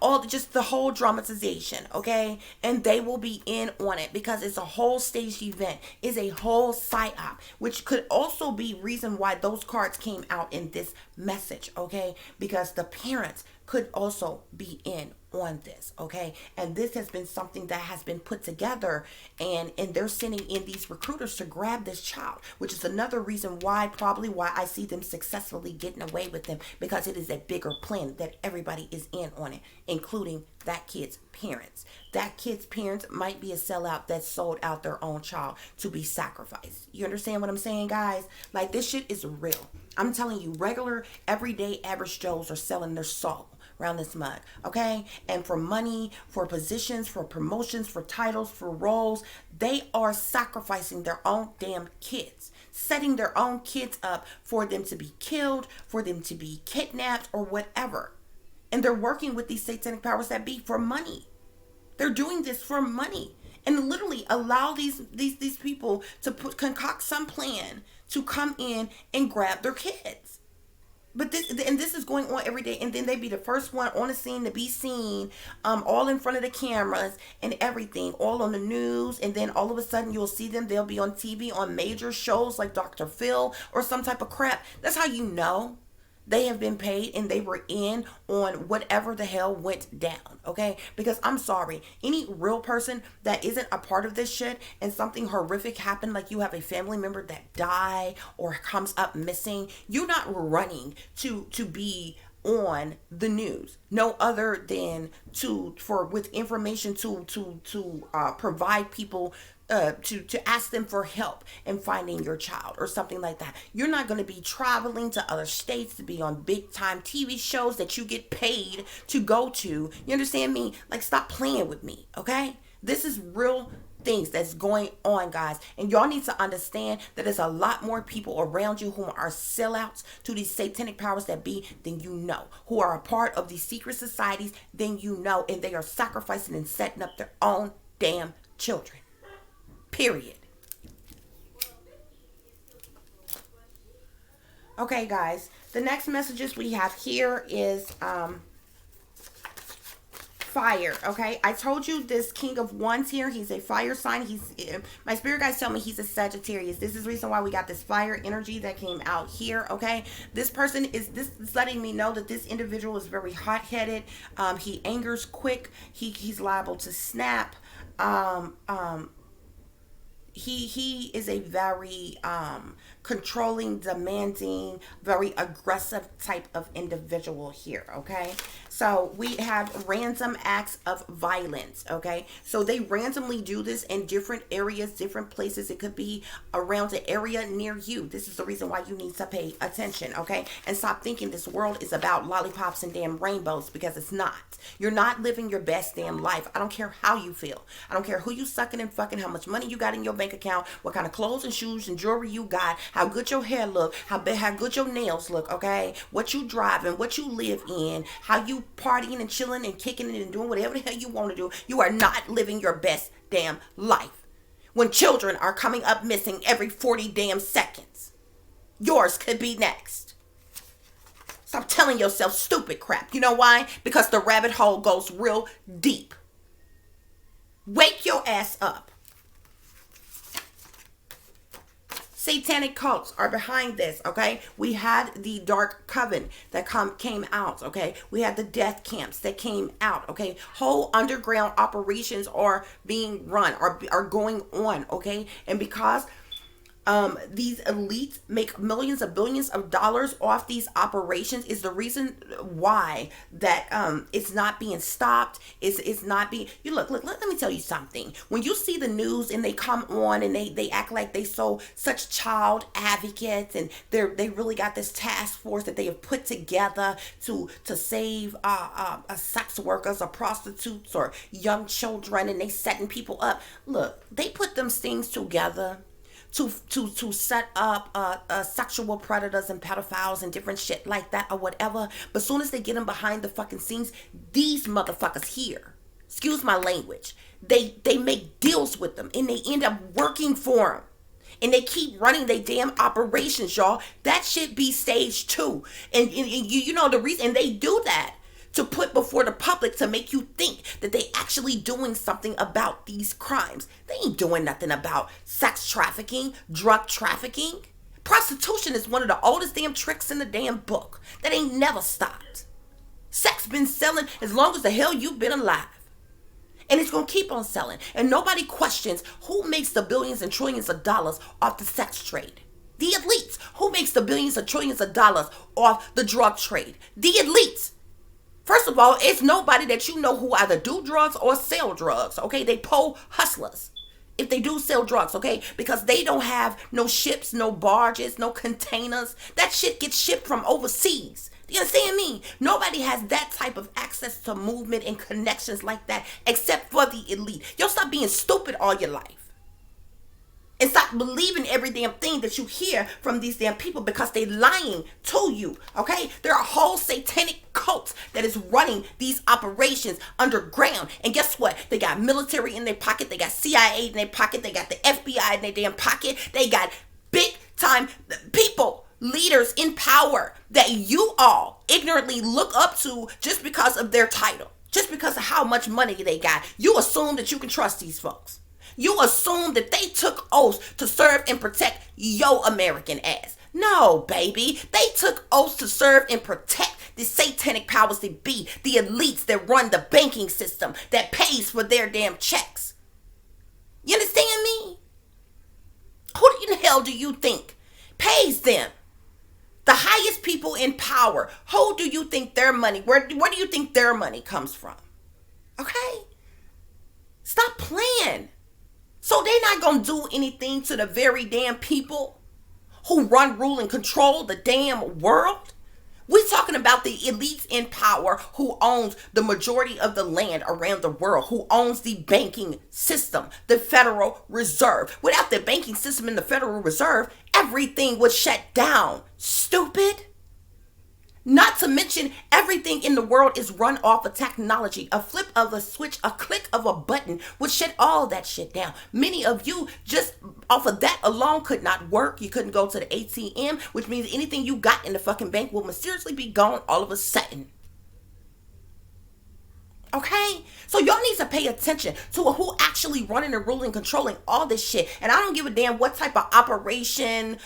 All just the whole dramatization. Okay, and they will be in on it because it's a whole staged event, is a whole psyop, which could also be reason why those cards came out in this message, okay? Because the parents could also be in on this, okay? And this has been something that has been put together, and they're sending in these recruiters to grab this child, which is another reason why, probably why I see them successfully getting away with them, because it is a bigger plan that everybody is in on it, including that kid's parents. That kid's parents might be a sellout that sold out their own child to be sacrificed. You understand what I'm saying, guys? Like, this shit is real. I'm telling you, regular, everyday, average Joes are selling their soul around this mug, okay? And for money, for positions, for promotions, for titles, for roles, they are sacrificing their own damn kids, setting their own kids up for them to be killed, for them to be kidnapped, or whatever. And they're working with these satanic powers that be for money. They're doing this for money, and literally allow these people to concoct some plan to come in and grab their kids. But this is going on every day, and then they be the first one on the scene to be seen, all in front of the cameras and everything, all on the news, and then all of a sudden you'll see them. They'll be on TV on major shows like Dr. Phil or some type of crap. That's how you know they have been paid and they were in on whatever the hell went down, okay? Because I'm sorry, any real person that isn't a part of this shit and something horrific happened, like you have a family member that died or comes up missing, you're not running to be on the news, no other than with information to provide people, to ask them for help in finding your child or something like that. You're not going to be traveling to other states to be on big time TV shows that you get paid to go to. You understand me? Like, stop playing with me, okay? This is real things that's going on, guys, and y'all need to understand that there's a lot more people around you who are sellouts to these satanic powers that be than you know, who are a part of these secret societies than you know, and they are sacrificing and setting up their own damn children, period. Okay, guys, the next messages we have here is fire. Okay, I told you this King of Wands here, he's a fire sign. My spirit guys tell me he's a Sagittarius. This is the reason why we got this fire energy that came out here. Okay, this is letting me know that this individual is very hot-headed. He angers quick. He's liable to snap. He is a very controlling, demanding, very aggressive type of individual here, okay? So we have random acts of violence, okay? So they randomly do this in different areas, different places. It could be around the area near you. This is the reason why you need to pay attention, okay? And stop thinking this world is about lollipops and damn rainbows, because it's not. You're not living your best damn life. I don't care how you feel. I don't care who you sucking and fucking, how much money you got in your bank account, what kind of clothes and shoes and jewelry you got, how good your hair look, how good your nails look, okay? What you driving, what you live in, how you partying and chilling and kicking it and doing whatever the hell you want to do. You are not living your best damn life when children are coming up missing every 40 damn seconds. Yours could be next. Stop telling yourself stupid crap. You know why? Because the rabbit hole goes real deep. Wake your ass up. Satanic cults are behind this, okay? We had the dark coven that came out, okay? We had the death camps that came out, okay? Whole underground operations are being run, are going on, okay? And because these elites make millions of billions of dollars off these operations is the reason why that it's not being stopped. It's not being, you look, let me tell you something. When you see the news and they come on and they act like they such child advocates, and they really got this task force that they have put together to save sex workers or prostitutes or young children, and they setting people up. Look, they put them things together to set up sexual predators and pedophiles and different shit like that or whatever. But soon as they get them behind the fucking scenes, these motherfuckers here, excuse my language, they make deals with them and they end up working for them. And they keep running their damn operations, y'all. That shit be stage 2. And you know the reason, and they do that to put before the public to make you think that they actually doing something about these crimes. They ain't doing nothing about sex trafficking, drug trafficking. Prostitution is one of the oldest damn tricks in the damn book that ain't never stopped. Sex been selling as long as the hell you've been alive. And it's going to keep on selling. And nobody questions who makes the billions and trillions of dollars off the sex trade. The elites. Who makes the billions and trillions of dollars off the drug trade? The elites. First of all, it's nobody that you know who either do drugs or sell drugs, okay? They pull hustlers if they do sell drugs, okay? Because they don't have no ships, no barges, no containers. That shit gets shipped from overseas. Do you understand me? Nobody has that type of access to movement and connections like that except for the elite. Y'all stop being stupid all your life. And stop believing every damn thing that you hear from these damn people because they lying to you, okay? There are whole satanic cults that is running these operations underground. And guess what? They got military in their pocket. They got CIA in their pocket. They got the FBI in their damn pocket. They got big time people, leaders in power that you all ignorantly look up to just because of their title, just because of how much money they got. You assume that you can trust these folks. You assume that they took oaths to serve and protect your American ass. No, baby. They took oaths to serve and protect the satanic powers that be, the elites that run the banking system, that pays for their damn checks. You understand me? Who in the hell do you think pays them? The highest people in power. Who do you think their money, where do you think their money comes from? Okay? Stop playing. So they're not going to do anything to the very damn people who run, rule, and control the damn world? We're talking about the elites in power who owns the majority of the land around the world, who owns the banking system, the Federal Reserve. Without the banking system and the Federal Reserve, everything would shut down. Stupid. Not to mention, everything in the world is run off of technology. A flip of a switch, a click of a button would shut all that shit down. Many of you, just off of that alone, could not work. You couldn't go to the ATM, which means anything you got in the fucking bank will mysteriously be gone all of a sudden. Okay? So y'all need to pay attention to who actually running and ruling, controlling all this shit. And I don't give a damn what type of operation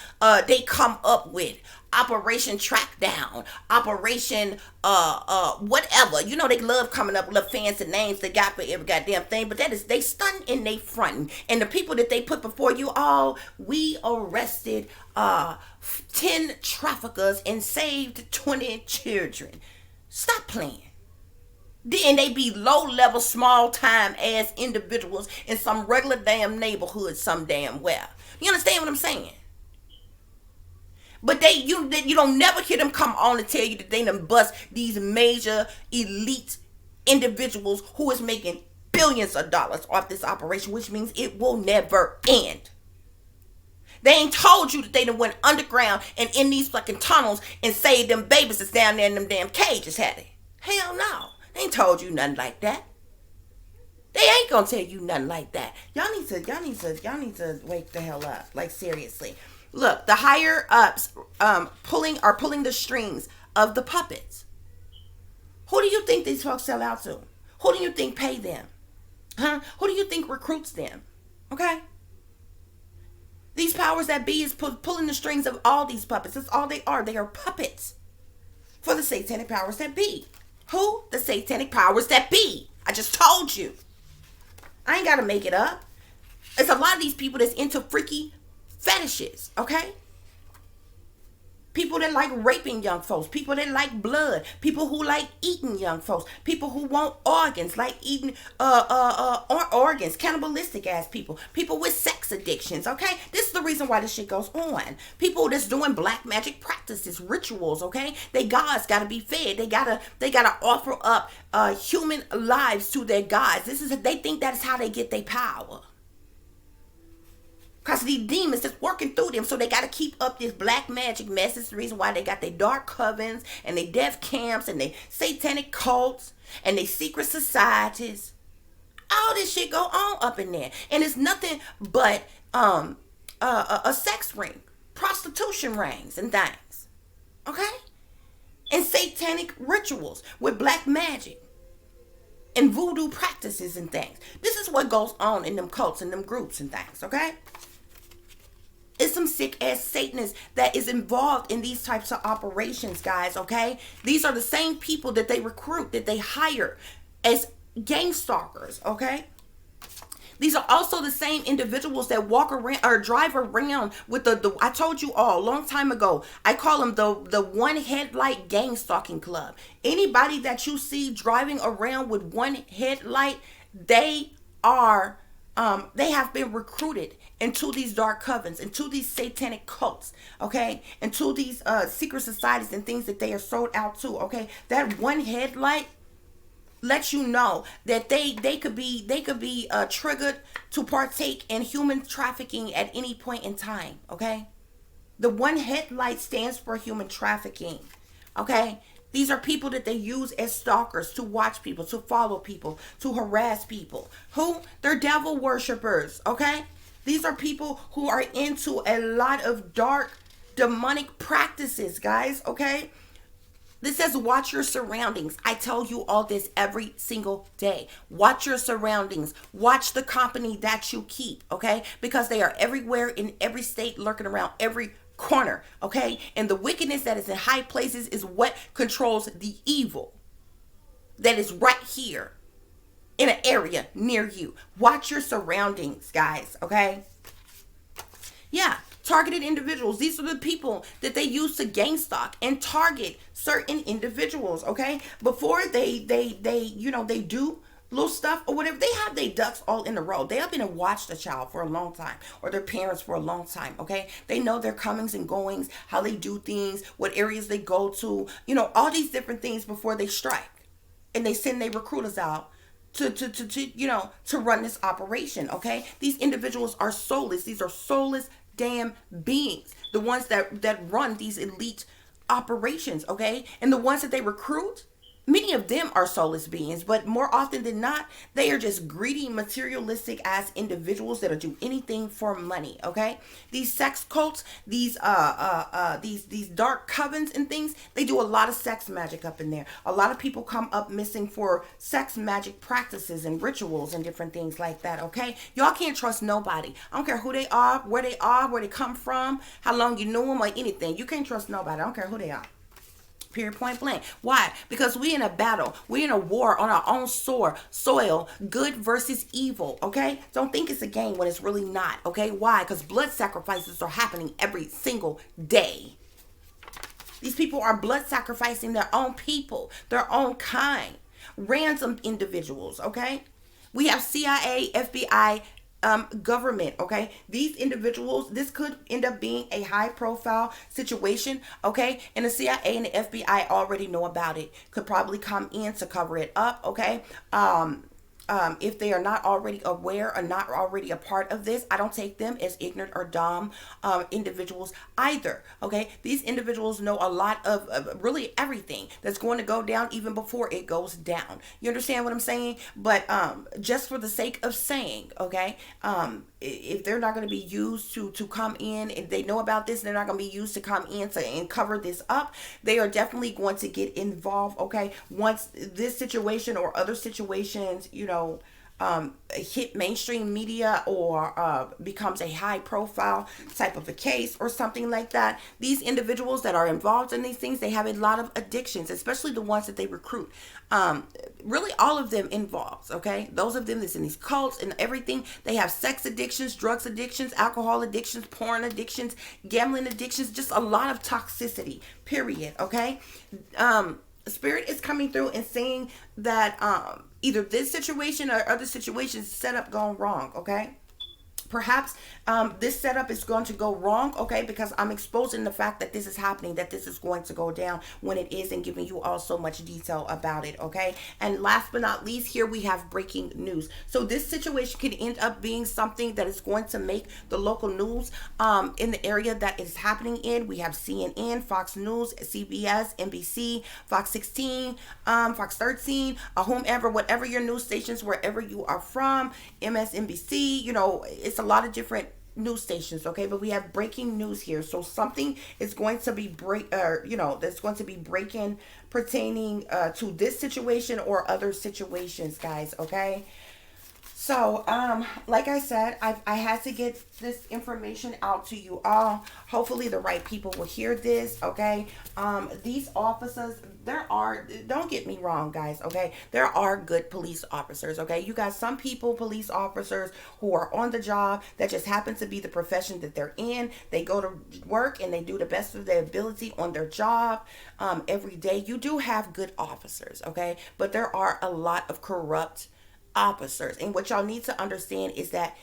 they come up with. Operation Trackdown, Operation whatever. You know they love coming up with little fancy names they got for every goddamn thing, but that is, they stunting and they fronting. And the people that they put before you all, we arrested 10 traffickers and saved 20 children. Stop playing. Then they be low-level, small-time ass individuals in some regular damn neighborhood some damn where. You understand what I'm saying? But you don't never hear them come on and tell you that they done bust these major elite individuals who is making billions of dollars off this operation, which means it will never end. They ain't told you that they done went underground and in these fucking tunnels and saved them babies that's down there in them damn cages, had they? Hell no. They ain't told you nothing like that. They ain't gonna tell you nothing like that. Y'all need to wake the hell up. Like, seriously. Look, the higher ups pulling the strings of the puppets. Who do you think these folks sell out to? Who do you think pay them? Huh? Who do you think recruits them? Okay? These powers that be is pulling the strings of all these puppets. That's all they are. They are puppets for the satanic powers that be. Who? The satanic powers that be. I just told you. I ain't got to make it up. It's a lot of these people that's into freaky fetishes, okay? People that like raping young folks, people that like blood, people who like eating young folks, people who want organs, like eating organs, cannibalistic ass people, people with sex addictions, okay? This is the reason why this shit goes on. People that's doing black magic practices, rituals, okay? They gods gotta be fed. They gotta offer up human lives to their gods. They think that's how they get their power. Because these demons just working through them. So they got to keep up this black magic mess. It's the reason why they got their dark covens and their death camps and their satanic cults and their secret societies. All this shit go on up in there. And it's nothing but a sex ring. Prostitution rings and things. Okay? And satanic rituals with black magic. And voodoo practices and things. This is what goes on in them cults and them groups and things. Okay? It's some sick ass Satanists that is involved in these types of operations, guys, okay? These are the same people that they recruit, that they hire as gang stalkers, okay? These are also the same individuals that walk around or drive around with the I told you all a long time ago, I call them the one headlight gang stalking club. Anybody that you see driving around with one headlight, they have been recruited into these dark covens, into these satanic cults, okay, into these secret societies and things that they are sold out to, okay. That one headlight lets you know that they could be triggered to partake in human trafficking at any point in time, okay. The one headlight stands for human trafficking, okay. These are people that they use as stalkers to watch people, to follow people, to harass people. Who? They're devil worshippers, okay? These are people who are into a lot of dark, demonic practices, guys, okay? This says watch your surroundings. I tell you all this every single day. Watch your surroundings. Watch the company that you keep, okay? Because they are everywhere in every state, lurking around every corner, okay? And the wickedness that is in high places is what controls the evil that is right here in an area near you. Watch your surroundings, guys, okay? Yeah, targeted individuals. These are the people that they use to gang stalk and target certain individuals, okay? Before they do little stuff or whatever, they have their ducks all in a row. They have been and watched a child for a long time, or their parents for a long time, okay? They know their comings and goings, how they do things, what areas they go to, all these different things before they strike. And they send their recruiters out to run this operation, okay? These individuals are soulless. These are soulless damn beings. The ones that run these elite operations, okay? And the ones that they recruit, many of them are soulless beings, but more often than not, they are just greedy, materialistic ass individuals that'll do anything for money, okay? These sex cults, these dark covens and things, they do a lot of sex magic up in there. A lot of people come up missing for sex magic practices and rituals and different things like that, okay? Y'all can't trust nobody. I don't care who they are, where they come from, how long you knew them, or anything. You can't trust nobody. I don't care who they are. Period, point blank. Why? Because we in a battle. We in a war on our own soil, good versus evil, okay? Don't think it's a game when it's really not, okay? Why? Because blood sacrifices are happening every single day. These people are blood sacrificing their own people, their own kind. Ransom individuals, okay? We have CIA, FBI, government, okay? These individuals, this could end up being a high profile situation, okay? And the CIA and the FBI already know about it. Could probably come in to cover it up, okay? if they are not already aware or not already a part of this, I don't take them as ignorant or dumb individuals either. Okay, these individuals know a lot of really everything that's going to go down even before it goes down. You understand what I'm saying? But just for the sake of saying, okay, if they're not going to be used to come in, and they know about this, they're not going to be used to come in to and cover this up. They are definitely going to get involved. Okay, once this situation or other situations, hit mainstream media or becomes a high profile type of a case or something like that, these individuals that are involved in these things, they have a lot of addictions, especially the ones that they recruit. Really all of them involves, okay, those of them that's in these cults and everything, they have sex addictions, drugs addictions, alcohol addictions, porn addictions, gambling addictions, just a lot of toxicity, period. Okay. Spirit is coming through and saying that either this situation or other situations set up gone wrong. Okay, perhaps this setup is going to go wrong, okay, because I'm exposing the fact that this is happening, that this is going to go down when it is, and giving you all so much detail about it, okay. And last but not least, here we have breaking news. So this situation could end up being something that is going to make the local news in the area that is happening in. We have CNN, Fox News, CBS, NBC, Fox 16, Fox 13, whomever, whatever your news stations, wherever you are from, MSNBC, it's a lot of different news stations, okay, but we have breaking news here. So something is going to be that's going to be breaking pertaining to this situation or other situations, guys, okay. So, like I said, I had to get this information out to you all. Hopefully the right people will hear this, okay? These officers, don't get me wrong, guys, okay? There are good police officers, okay? You got some people, police officers, who are on the job that just happen to be the profession that they're in. They go to work and they do the best of their ability on their job every day. You do have good officers, okay? But there are a lot of corrupt officers, and what y'all need to understand is that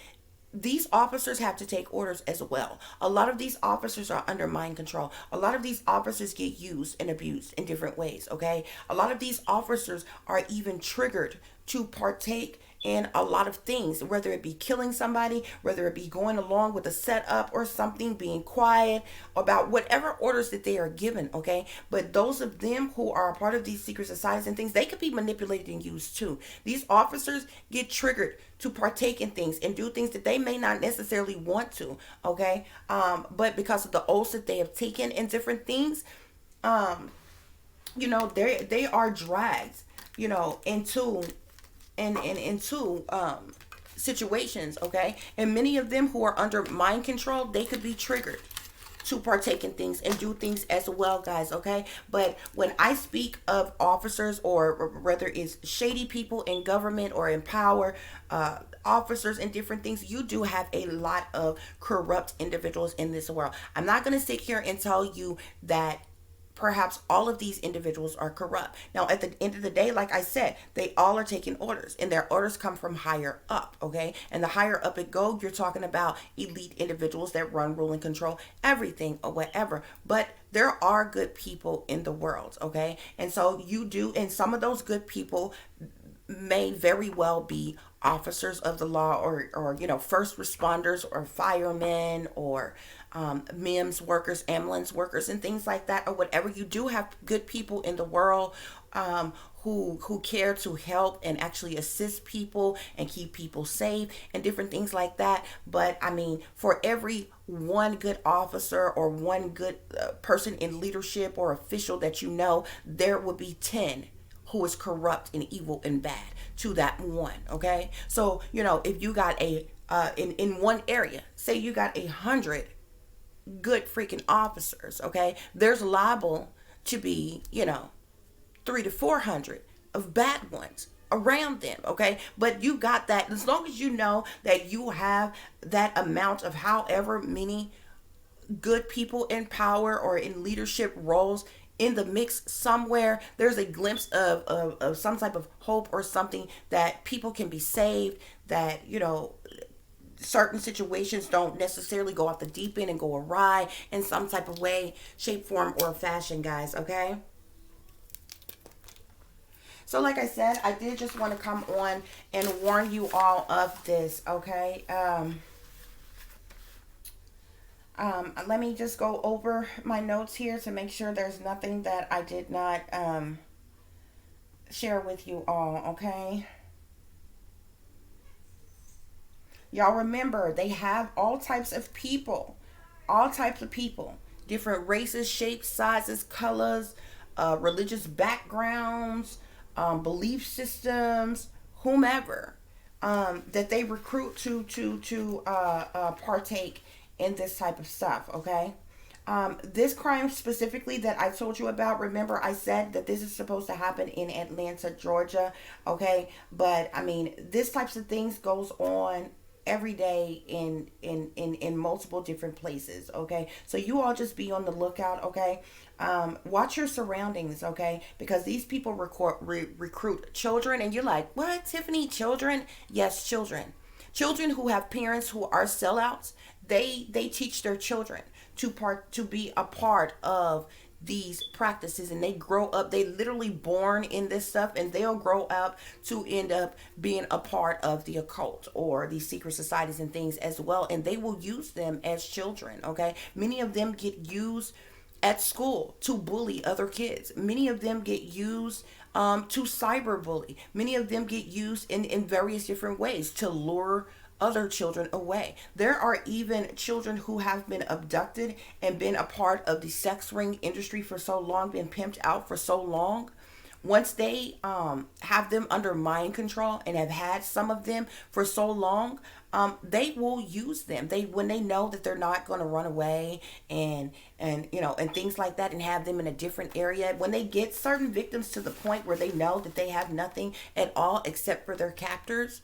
these officers have to take orders as well. A lot of these officers are under mind control. A lot of these officers get used and abused in different ways, okay? A lot of these officers are even triggered to partake in a lot of things, whether it be killing somebody, whether it be going along with a setup or something, being quiet about whatever orders that they are given, okay? But those of them who are a part of these secret societies and things, they could be manipulated and used too. These officers get triggered to partake in things and do things that they may not necessarily want to, okay? But because of the oaths that they have taken in different things, they are dragged, into into situations, okay. And many of them who are under mind control, they could be triggered to partake in things and do things as well, guys, okay. But when I speak of officers, or whether it's shady people in government or in power, officers and different things, you do have a lot of corrupt individuals in this world. I'm not going to sit here and tell you that perhaps all of these individuals are corrupt. Now, at the end of the day, like I said, they all are taking orders, and their orders come from higher up, okay? And the higher up it go, you're talking about elite individuals that run, rule, and control everything or whatever. But there are good people in the world, okay? And so and some of those good people may very well be officers of the law, or first responders, or firemen, or MEMS workers, ambulance workers, and things like that, or whatever. You do have good people in the world who care to help and actually assist people and keep people safe and different things like that. But I mean, for every one good officer or one good person in leadership or official that there would be 10 who is corrupt and evil and bad to that one, okay? So, if you got in one area, say you got 100 good freaking officers, okay? There's liable to be, 300 to 400 of bad ones around them, okay? But you got that, as long as you know that you have that amount of however many good people in power or in leadership roles in the mix somewhere, there's a glimpse of some type of hope or something, that people can be saved, that certain situations don't necessarily go off the deep end and go awry in some type of way, shape, form, or fashion, guys, okay? So like I said, I did just want to come on and warn you all of this, okay? Let me just go over my notes here to make sure there's nothing that I did not share with you all, okay? Y'all remember, they have all types of people, different races, shapes, sizes, colors, religious backgrounds, belief systems, whomever, that they recruit to partake in this type of stuff. Okay. This crime specifically that I told you about, remember I said that this is supposed to happen in Atlanta, Georgia, okay? But I mean, this types of things goes on every day in multiple different places, okay? So you all just be on the lookout, okay? Watch your surroundings, okay? Because these people recruit children, and you're like, what, Tiffany? Children? Yes, children. Children who have parents who are sellouts, they teach their children to be a part of these practices, and they grow up, they literally born in this stuff, and they'll grow up to end up being a part of the occult or these secret societies and things as well, and they will use them as children. Okay, many of them get used at school to bully other kids. Many of them get used to cyberbully. Many of them get used in various different ways to lure other children away. There are even children who have been abducted and been a part of the sex ring industry for so long, been pimped out for so long. Once they have them under mind control and have had some of them for so long, they will use them. They when they know that they're not going to run away and and things like that, and have them in a different area. When they get certain victims to the point where they know that they have nothing at all except for their captors,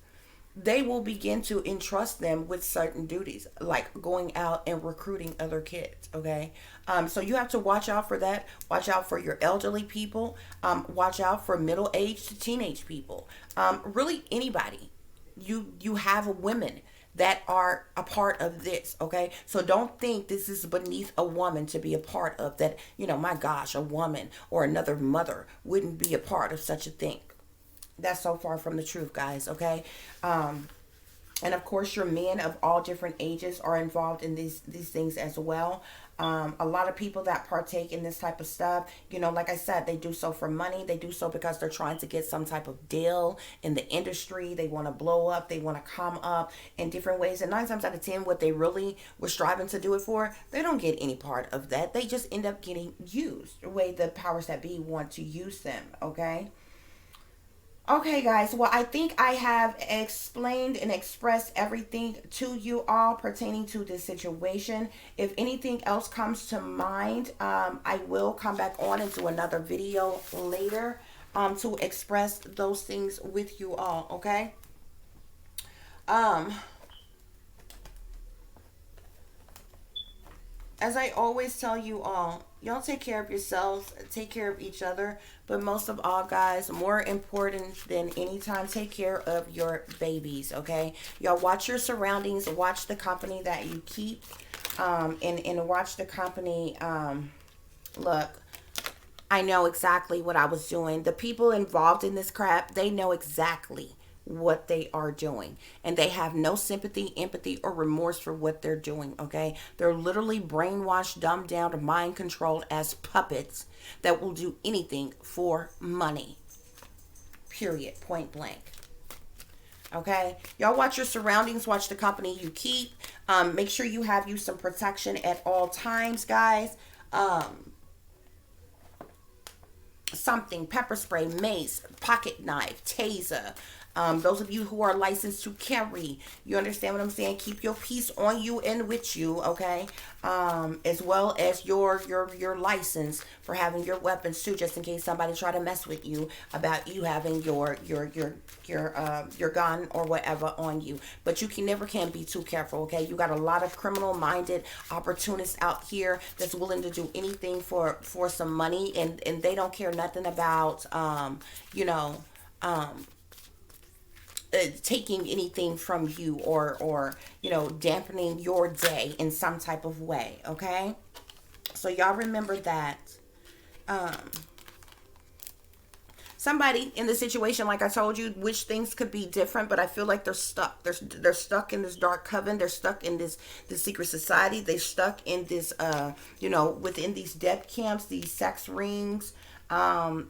they will begin to entrust them with certain duties, like going out and recruiting other kids. Okay, so you have to watch out for that. Watch out for your elderly people. Watch out for middle-aged to teenage people. Really, anybody. You have women that are a part of this. Okay, so don't think this is beneath a woman to be a part of that. My gosh, a woman or another mother wouldn't be a part of such a thing. That's so far from the truth, guys. Okay, and of course your men of all different ages are involved in these things as well. A lot of people that partake in this type of stuff, like I said, they do so for money. They do so because they're trying to get some type of deal in the industry. They want to blow up, they want to come up in different ways, and 9 times out of 10 what they really were striving to do it for, they don't get any part of that. They just end up getting used the way the powers that be want to use them. Okay. Okay, guys. Well, I think I have explained and expressed everything to you all pertaining to this situation. If anything else comes to mind, I will come back on and do another video later to express those things with you all. Okay. Um, as I always tell you all, y'all take care of yourselves, take care of each other, but most of all, guys, more important than any time, take care of your babies, okay? Y'all watch your surroundings, watch the company that you keep, and watch the company, look, I know exactly what I was doing. The people involved in this crap, they know exactly what they are doing, and they have no sympathy, empathy, or remorse for what they're doing. Okay, they're literally brainwashed, dumbed down, mind controlled as puppets that will do anything for money, period, point blank. Okay, y'all watch your surroundings, watch the company you keep. Make sure you have you some protection at all times, guys. Something, pepper spray, mace, pocket knife, taser. Those of you who are licensed to carry, you understand what I'm saying? Keep your piece on you and with you, okay? As well as your license for having your weapons too, just in case somebody try to mess with you about you having your gun or whatever on you. But you never can be too careful, okay? You got a lot of criminal-minded opportunists out here that's willing to do anything for some money, and they don't care nothing about taking anything from you or dampening your day in some type of way. Okay, so y'all remember that. somebody in the situation, like I told you, wish things could be different, but I feel like they're stuck. They're stuck in this dark coven. They're stuck in this secret society. They're stuck in this within these death camps, these sex rings, and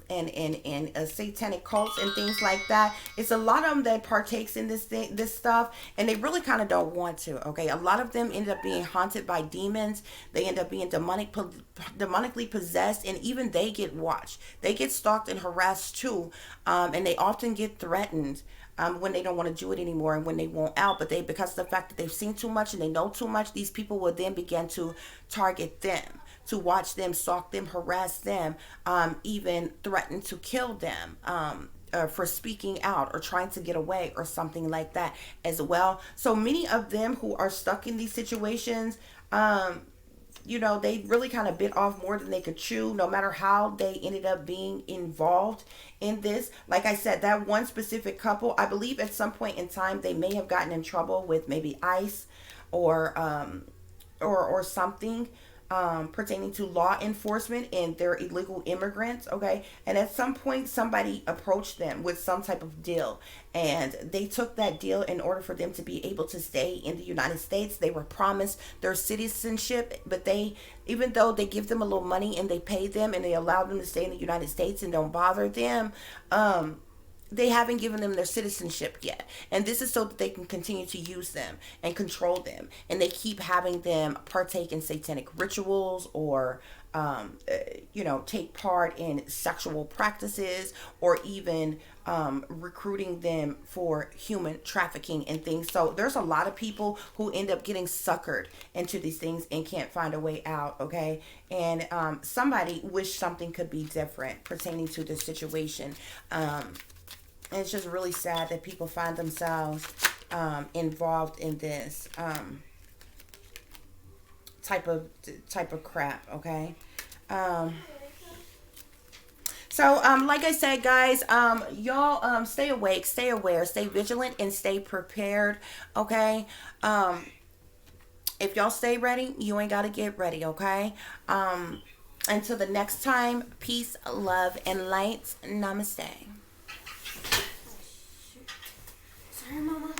satanic cults and things like that. It's a lot of them that partakes in this stuff, and they really kind of don't want to. Okay, a lot of them end up being haunted by demons. They end up being demonically possessed, and even they get watched. They get stalked and harassed too, and they often get threatened. When they don't want to do it anymore and when they won't out, but because of the fact that they've seen too much and they know too much, these people will then begin to target them, to watch them, stalk them, harass them, even threaten to kill them, for speaking out or trying to get away or something like that as well. So many of them who are stuck in these situations, they really kind of bit off more than they could chew, no matter how they ended up being involved in this. Like I said, that one specific couple, I believe at some point in time they may have gotten in trouble with maybe ICE or something, pertaining to law enforcement, and they're illegal immigrants. Okay, and at some point somebody approached them with some type of deal, and they took that deal. In order for them to be able to stay in the United States, they were promised their citizenship, but even though they give them a little money and they pay them and they allow them to stay in the United States and don't bother them, they haven't given them their citizenship yet. And this is so that they can continue to use them and control them. And they keep having them partake in satanic rituals, or take part in sexual practices, or even recruiting them for human trafficking and things. So there's a lot of people who end up getting suckered into these things and can't find a way out. Okay, and somebody wish something could be different pertaining to this situation. And it's just really sad that people find themselves involved in this type of crap. Okay. So, like I said, guys, y'all, stay awake, stay aware, stay vigilant, and stay prepared. Okay. If y'all stay ready, you ain't gotta get ready. Okay. Until the next time, peace, love, and light. Namaste. Sorry, Mama.